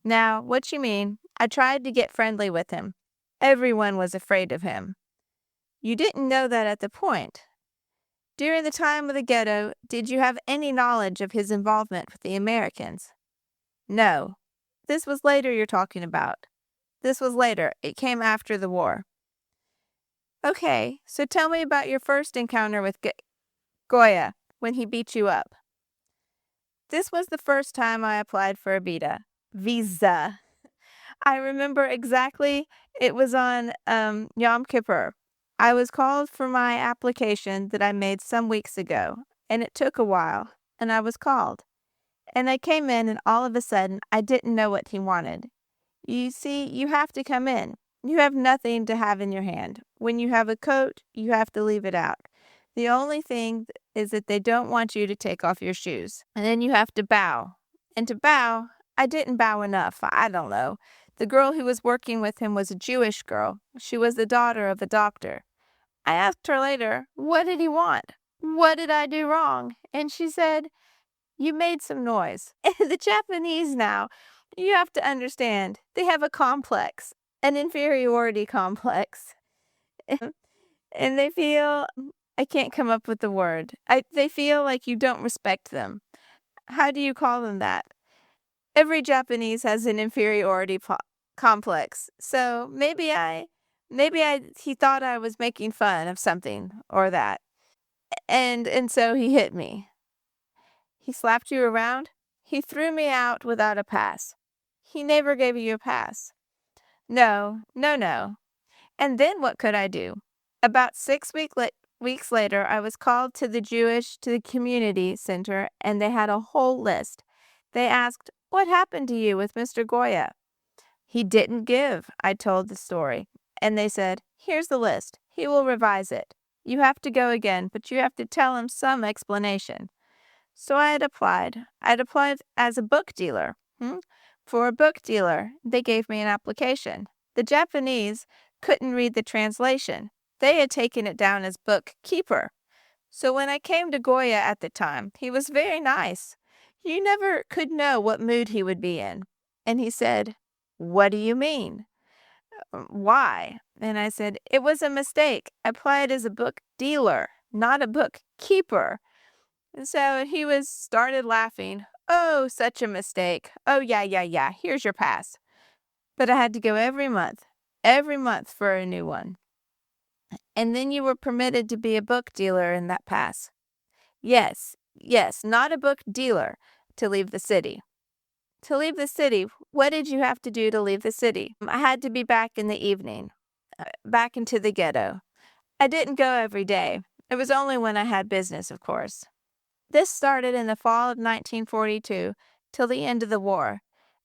Now, what you mean? I tried to get friendly with him. Everyone was afraid of him. You didn't know that at the point. During the time of the ghetto, did you have any knowledge of his involvement with the Americans? No. This was later you're talking about. This was later. It came after the war. Okay, so tell me about your first encounter with Goya when he beat you up. This was the first time I applied for a visa. I remember exactly. It was on Yom Kippur. I was called for my application that I made some weeks ago, and it took a while, and I was called. And I came in, and all of a sudden, I didn't know what he wanted. You see, you have to come in. You have nothing to have in your hand. When you have a coat, you have to leave it out. The only thing is that they don't want you to take off your shoes. And then you have to bow. And to bow, I didn't bow enough. I don't know. The girl who was working with him was a Jewish girl. She was the daughter of a doctor. I asked her later, what did he want? What did I do wrong? And she said, you made some noise. The Japanese now, you have to understand, they have a complex, an inferiority complex. And they feel, I can't come up with the word. They feel like you don't respect them. How do you call them that? Every Japanese has an inferiority complex. So maybe he thought I was making fun of something or that. And so he hit me. He slapped you around? He threw me out without a pass. He never gave you a pass. No. And then what could I do? About 6 weeks later, I was called to the community center, and they had a whole list. They asked, what happened to you with Mr. Goya? He didn't give, I told the story. And they said, here's the list. He will revise it. You have to go again, but you have to tell him some explanation. So I had applied. I'd applied as a book dealer. For a book dealer, they gave me an application. The Japanese couldn't read the translation. They had taken it down as bookkeeper. So when I came to Goya at the time, he was very nice. You never could know what mood he would be in. And he said, what do you mean? Why? And I said, it was a mistake. I applied as a book dealer, not a bookkeeper. And so he started laughing. Oh, such a mistake. Oh, yeah. Here's your pass. But I had to go every month for a new one. And then you were permitted to be a book dealer in that pass. Yes, not a book dealer, to leave the city. To leave the city, what did you have to do to leave the city? I had to be back in the evening, back into the ghetto. I didn't go every day. It was only when I had business, of course. This started in the fall of 1942 till the end of the war.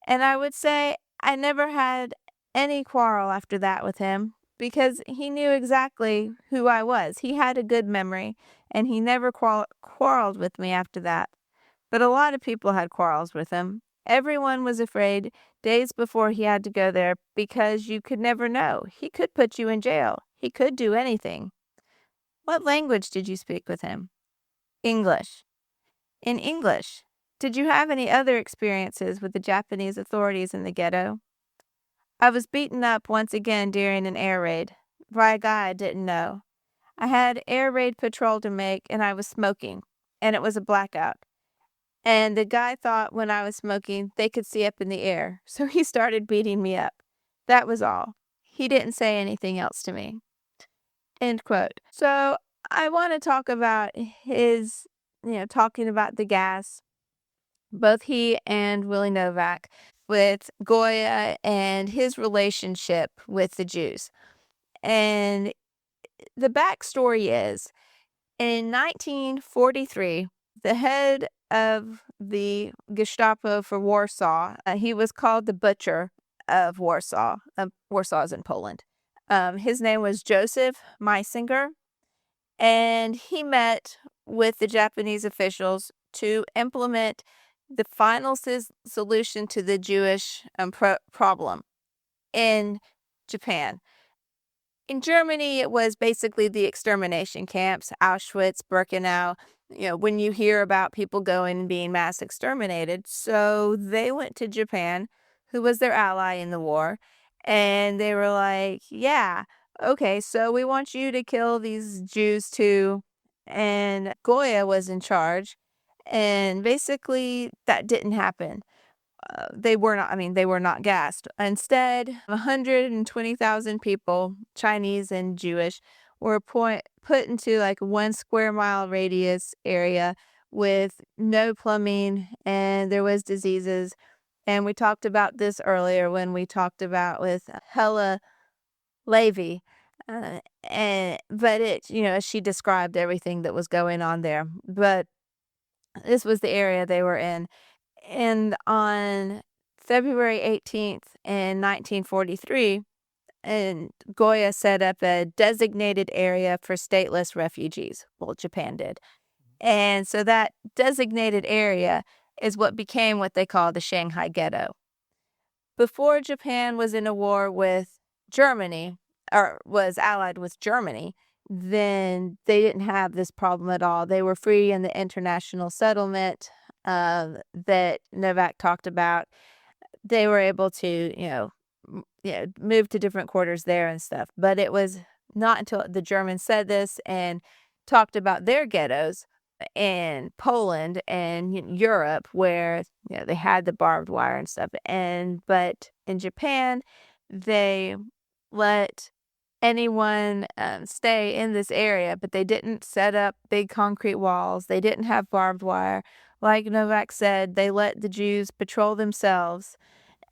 And I would say I never had any quarrel after that with him because he knew exactly who I was. He had a good memory, and he never quarreled with me after that. But a lot of people had quarrels with him. Everyone was afraid days before he had to go there because you could never know. He could put you in jail. He could do anything. What language did you speak with him? English. In English. Did you have any other experiences with the Japanese authorities in the ghetto? I was beaten up once again during an air raid by a guy I didn't know. I had air raid patrol to make, and I was smoking, and it was a blackout. And the guy thought when I was smoking, they could see up in the air, so he started beating me up. That was all. He didn't say anything else to me. End quote. So I want to talk about talking about the gas. Both he and Willie Novak with Goya and his relationship with the Jews. And the backstory is, in 1943, the head of the Gestapo for Warsaw, he was called the Butcher of Warsaw. Warsaw is in Poland. His name was Joseph Meisinger, and he met with the Japanese officials to implement the final solution to the Jewish problem in Japan. In Germany, it was basically the extermination camps, Auschwitz, Birkenau. When you hear about people going and being mass exterminated. So they went to Japan, who was their ally in the war, and they were like, yeah, okay, so we want you to kill these Jews too. And Goya was in charge, and basically that didn't happen. They were not gassed. Instead, 120,000 people, Chinese and Jewish, were put into like 1 square mile radius area with no plumbing, and there was diseases. And we talked about this earlier when we talked about with Hella Levy. But she described everything that was going on there. But this was the area they were in. And on February 18th in 1943, and Goya set up a designated area for stateless refugees. Well, Japan did. And so that designated area is what became what they call the Shanghai Ghetto. Before Japan was in a war with Germany, or was allied with Germany, then they didn't have this problem at all. They were free in the international settlement that Novak talked about. They were able to, move to different quarters there and stuff. But it was not until the Germans said this and talked about their ghettos in Poland and Europe where they had the barbed wire and stuff. But in Japan, they let anyone stay in this area, but they didn't set up big concrete walls. They didn't have barbed wire. Like Novak said, they let the Jews patrol themselves.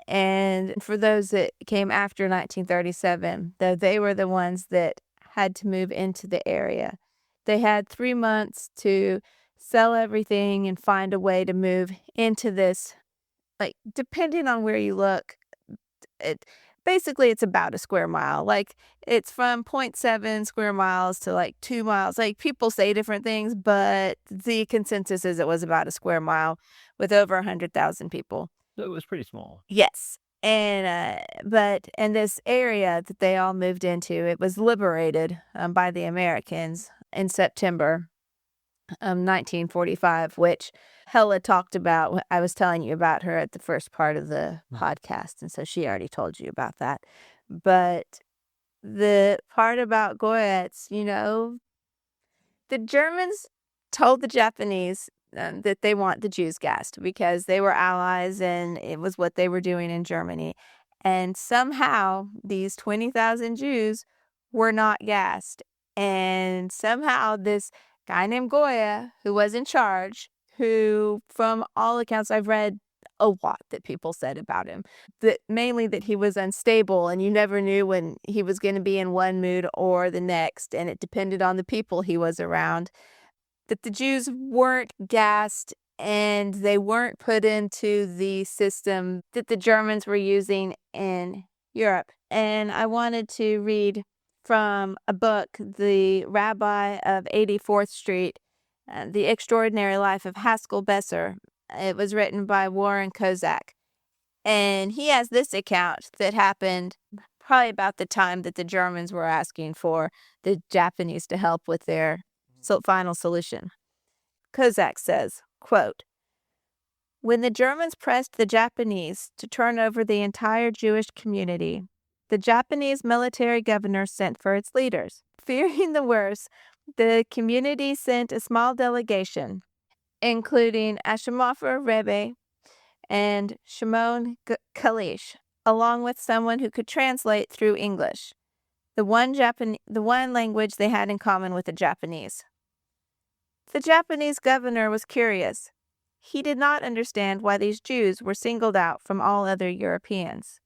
And for those that came after 1937, though, they were the ones that had to move into the area. They had 3 months to sell everything and find a way to move into this. Like, depending on where you look, basically it's about a square mile. Like, it's from 0.7 square miles to like 2 miles. Like, people say different things, but the consensus is it was about a square mile with over 100,000 people. So it was pretty small. Yes. And this area that they all moved into, it was liberated by the Americans in September 1945, which Hella talked about. I was telling you about her at the first part of the podcast, and so she already told you about that. But the part about Goetz, the Germans told the Japanese that they want the Jews gassed because they were allies and it was what they were doing in Germany. And somehow these 20,000 Jews were not gassed. And somehow this guy named Goya, who was in charge, who from all accounts I've read a lot that people said about him, that mainly that he was unstable and you never knew when he was going to be in one mood or the next, and it depended on the people he was around, that the Jews weren't gassed and they weren't put into the system that the Germans were using in Europe. And I wanted to read from a book, The Rabbi of 84th Street, The Extraordinary Life of Haskel Besser. It was written by Warren Kozak. And he has this account that happened probably about the time that the Germans were asking for the Japanese to help with their final solution. Kozak says, quote, "When the Germans pressed the Japanese to turn over the entire Jewish community, the Japanese military governor sent for its leaders. Fearing the worst, the community sent a small delegation, including Ashemofer Rebbe and Shimon Kalish, along with someone who could translate through English, the one language they had in common with the Japanese. The Japanese governor was curious. He did not understand why these Jews were singled out from all other Europeans.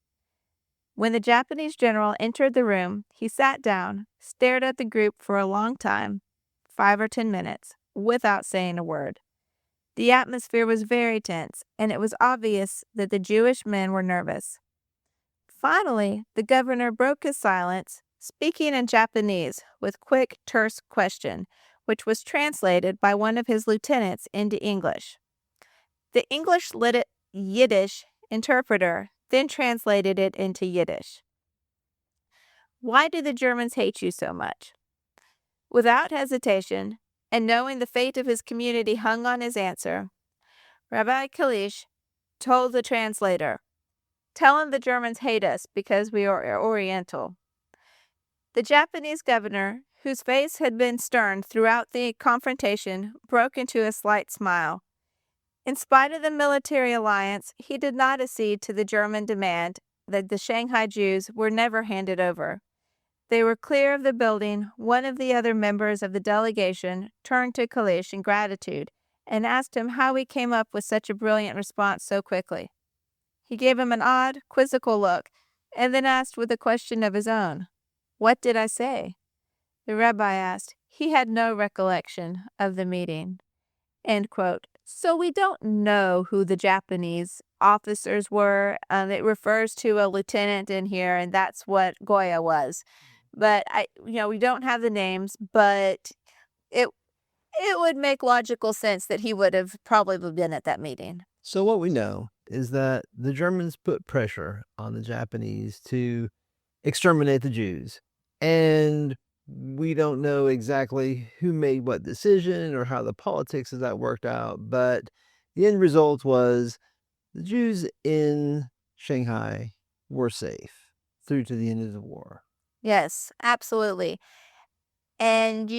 When the Japanese general entered the room, he sat down, stared at the group for a long time, 5 or 10 minutes, without saying a word. The atmosphere was very tense, and it was obvious that the Jewish men were nervous. Finally, the governor broke his silence, speaking in Japanese with quick, terse question, which was translated by one of his lieutenants into English. The English Yiddish interpreter then translated it into Yiddish. Why do the Germans hate you so much? Without hesitation, and knowing the fate of his community hung on his answer, Rabbi Kalish told the translator, "Tell him the Germans hate us because we are Oriental." The Japanese governor, whose face had been stern throughout the confrontation, broke into a slight smile. In spite of the military alliance, he did not accede to the German demand that the Shanghai Jews were never handed over. They were clear of the building. One of the other members of the delegation turned to Kalish in gratitude and asked him how he came up with such a brilliant response so quickly. He gave him an odd, quizzical look and then asked with a question of his own, "What did I say?" The rabbi asked. He had no recollection of the meeting. End quote. So we don't know who the Japanese officers were. It refers to a lieutenant in here, and that's what Goya was. But we don't have the names, but it would make logical sense that he would have probably been at that meeting. So what we know is that the Germans put pressure on the Japanese to exterminate the Jews. And we don't know exactly who made what decision or how the politics of that worked out, but the end result was the Jews in Shanghai were safe through to the end of the war. Yes, absolutely. And,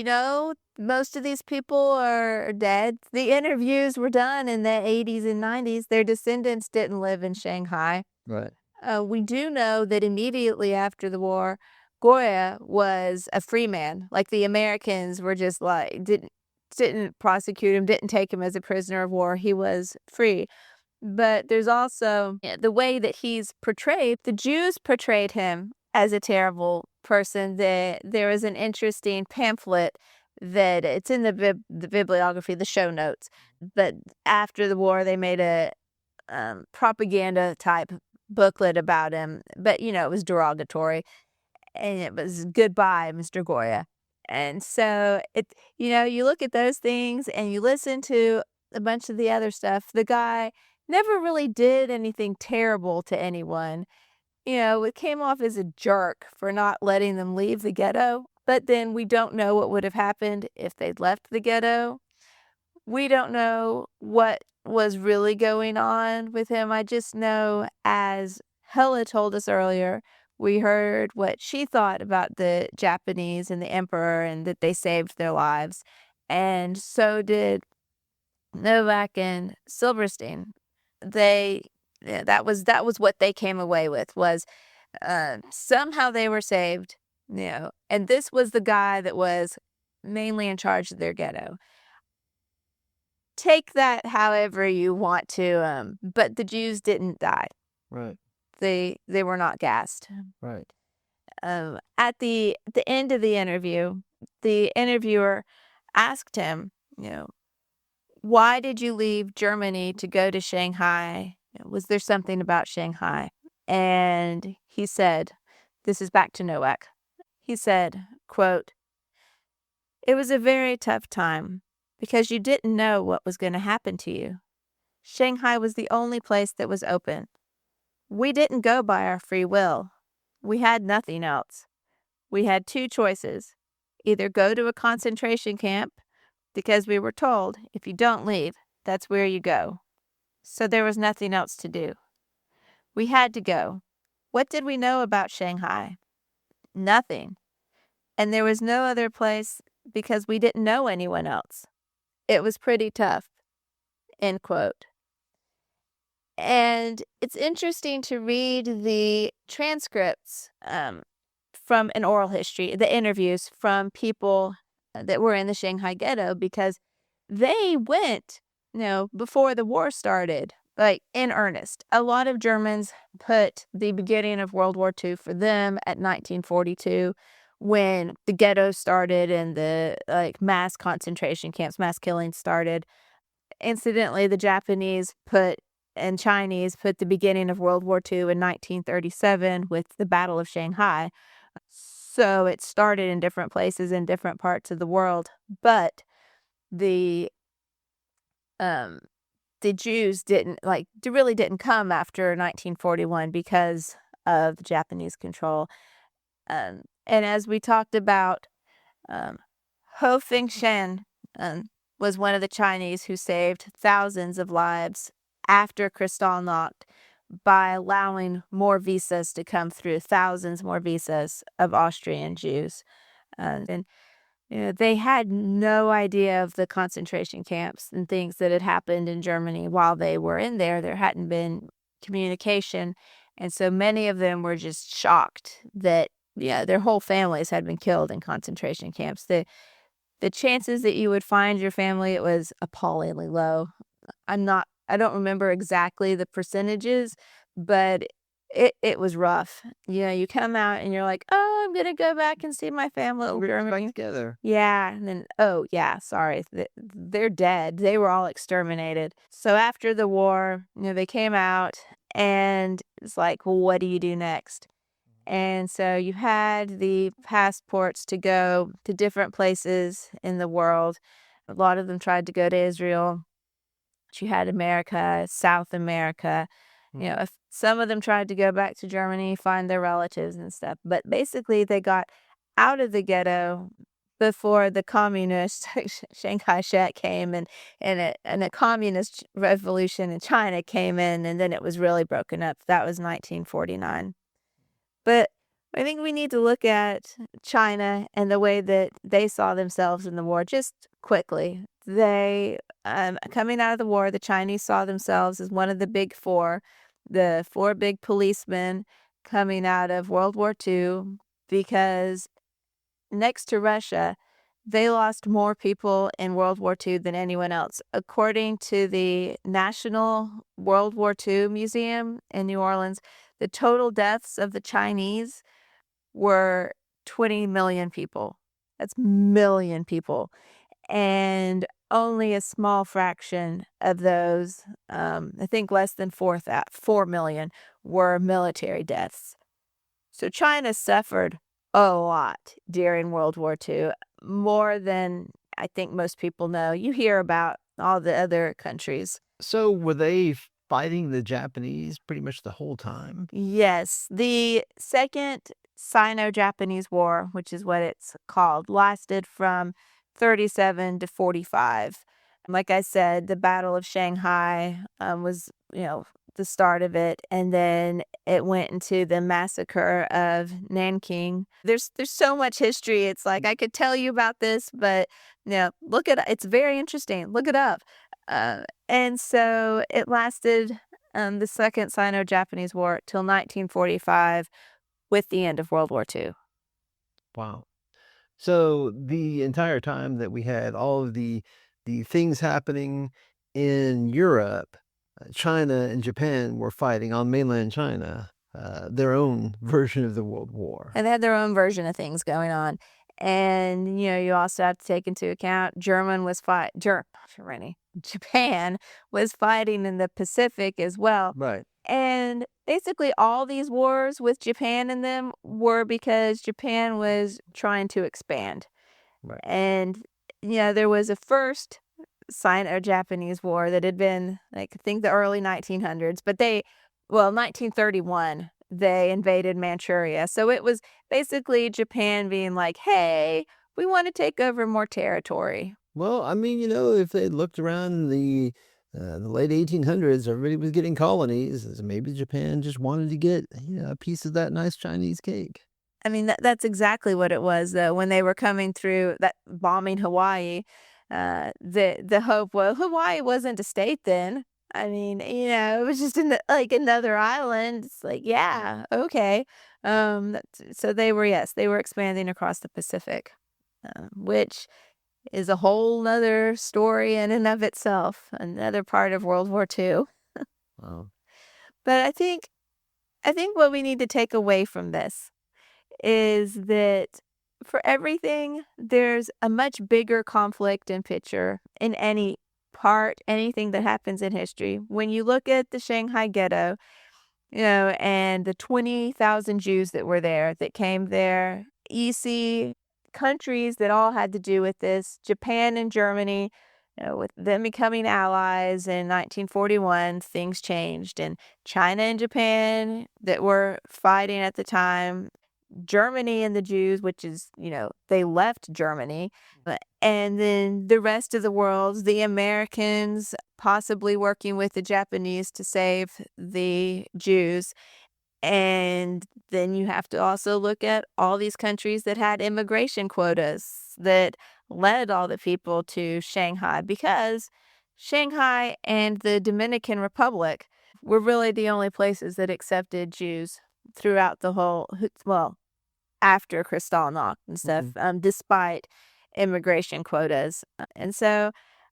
most of these people are dead. The interviews were done in the 80s and 90s. Their descendants didn't live in Shanghai. Right. We do know that immediately after the war, Goya was a free man. Like the Americans were just like, didn't prosecute him, didn't take him as a prisoner of war. He was free. But there's also the way that he's portrayed. The Jews portrayed him as a terrible person. There is an interesting pamphlet that it's in the bibliography, the show notes. But after the war, they made a propaganda type booklet about him. But, it was derogatory. And it was "Goodbye, Mr. Goya." And so you look at those things and you listen to a bunch of the other stuff. The guy never really did anything terrible to anyone. It came off as a jerk for not letting them leave the ghetto. But then we don't know what would have happened if they'd left the ghetto. We don't know what was really going on with him. I just know, as Hella told us earlier, we heard what she thought about the Japanese and the emperor and that they saved their lives. And so did Novak and Silverstein. That was what they came away with, was somehow they were saved, and this was the guy that was mainly in charge of their ghetto. Take that however you want to, but the Jews didn't die. Right. They were not gassed. Right. At the end of the interview, the interviewer asked him, "Why did you leave Germany to go to Shanghai? Was there something about Shanghai?" And he said, this is back to Nowak. He said, quote, "It was a very tough time because you didn't know what was going to happen to you. Shanghai was the only place that was open. We didn't go by our free will. We had nothing else. We had two choices: either go to a concentration camp, because we were told, if you don't leave, that's where you go. So there was nothing else to do. We had to go. What did we know about Shanghai? Nothing. And there was no other place because we didn't know anyone else. It was pretty tough." End quote. And it's interesting to read the transcripts from an oral history, the interviews from people that were in the Shanghai ghetto, because they went, before the war started, like in earnest. A lot of Germans put the beginning of World War II for them at 1942, when the ghetto started and the mass concentration camps, mass killings started. Incidentally, the Japanese and Chinese put the beginning of World War II in 1937 with the Battle of Shanghai. So it started in different places in different parts of the world. But the the Jews really didn't come after 1941 because of Japanese control. And as we talked about, Ho Fing-shen was one of the Chinese who saved thousands of lives after Kristallnacht by allowing more visas to come through, thousands more visas of Austrian Jews. And they had no idea of the concentration camps and things that had happened in Germany while they were in there. There hadn't been communication. And so many of them were just shocked that, their whole families had been killed in concentration camps. The chances that you would find your family, it was appallingly low. I don't remember exactly the percentages, but it was rough. You come out and you're like, oh, I'm gonna go back and see my family. We're back together. Yeah, and then, oh yeah, sorry, they're dead. They were all exterminated. So after the war, they came out, and it's like, well, what do you do next? And so you had the passports to go to different places in the world. A lot of them tried to go to Israel. But you had America, South America. Some of them tried to go back to Germany, find their relatives and stuff. But basically, they got out of the ghetto before the communist Shanghai Shek came and a communist revolution in China came in, and then it was really broken up. That was 1949. But I think we need to look at China and the way that they saw themselves in the war just quickly. They, coming out of the war, the Chinese saw themselves as one of the big four, the four big policemen coming out of World War II, because next to Russia, they lost more people in World War II than anyone else. According to the National World War II Museum in New Orleans, the total deaths of the Chinese were 20 million people. That's million people. And only a small fraction of those, I think less than 4 million, were military deaths. So China suffered a lot during World War II, more than I think most people know. You hear about all the other countries. So were they fighting the Japanese pretty much the whole time? Yes. The Second Sino-Japanese War, which is what it's called, lasted from 37 to 45. Like I said, the Battle of Shanghai was, the start of it, and then it went into the massacre of Nanking. There's so much history. It's like I could tell you about this, but look it. It's very interesting. Look it up. And so it lasted, the Second Sino-Japanese War, till 1945, with the end of World War II. Wow. So the entire time that we had all of the things happening in Europe, China and Japan were fighting on mainland China, their own version of the World War. And they had their own version of things going on. And, you also have to take into account Japan was fighting in the Pacific as well. Right. And basically all these wars with Japan in them were because Japan was trying to expand. Right. And, there was a first Sino-Japanese War that had been, I think the early 1900s, but 1931, they invaded Manchuria. So it was basically Japan being like, hey, we want to take over more territory. Well, I mean, if they looked around the late 1800s, everybody was getting colonies. So maybe Japan just wanted to get a piece of that nice Chinese cake. I mean, that's exactly what it was, though, when they were coming through, that bombing Hawaii. The hope was Hawaii wasn't a state then. I mean, it was just another island. It's like, yeah, okay. So they were expanding across the Pacific, which is a whole nother story in and of itself, another part of World War II. Wow. But I think what we need to take away from this is that for everything, there's a much bigger conflict and picture in anything that happens in history. When you look at the Shanghai ghetto, and the 20,000 Jews that were there, that came there, you see countries that all had to do with this, Japan and Germany, with them becoming allies in 1941, things changed. And China and Japan that were fighting at the time, Germany and the Jews, which is, they left Germany. And then the rest of the world, the Americans possibly working with the Japanese to save the Jews. And then you have to also look at all these countries that had immigration quotas that led all the people to Shanghai, because Shanghai and the Dominican Republic were really the only places that accepted Jews throughout the whole, well, after Kristallnacht and stuff, despite immigration quotas. And so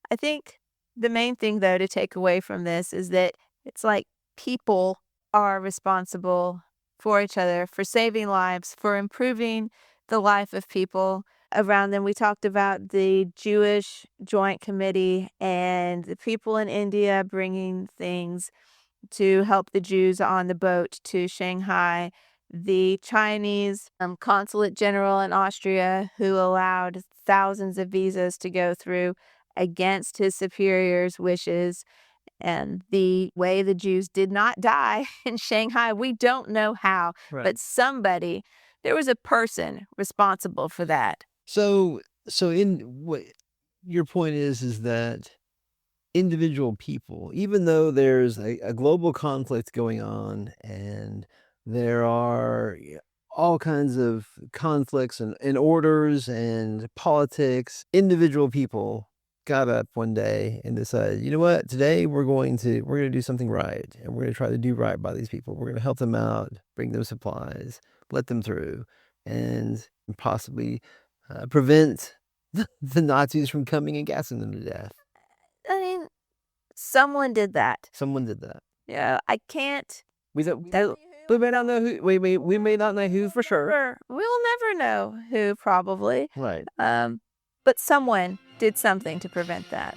I think the main thing, though, to take away from this is that it's like people are responsible for each other, for saving lives, for improving the life of people around them. We talked about the Jewish Joint Committee and the people in India bringing things to help the Jews on the boat to Shanghai, the Chinese consulate general in Austria who allowed thousands of visas to go through against his superiors' wishes, and the way the Jews did not die in Shanghai. We don't know how, but somebody, there was a person responsible for that. So in what your point is that individual people, even though there's a global conflict going on and there are all kinds of conflicts and orders and politics, individual people got up one day and decided, you know what, today we're going to do something right, and we're going to try to do right by these people. We're going to help them out, bring them supplies, let them through, and possibly prevent the Nazis from coming and gassing them to death. I mean, someone did that. Someone did that. Yeah, I can't. We may not know who. We may not know who for sure. We'll never know who, probably. Right. But someone did something to prevent that.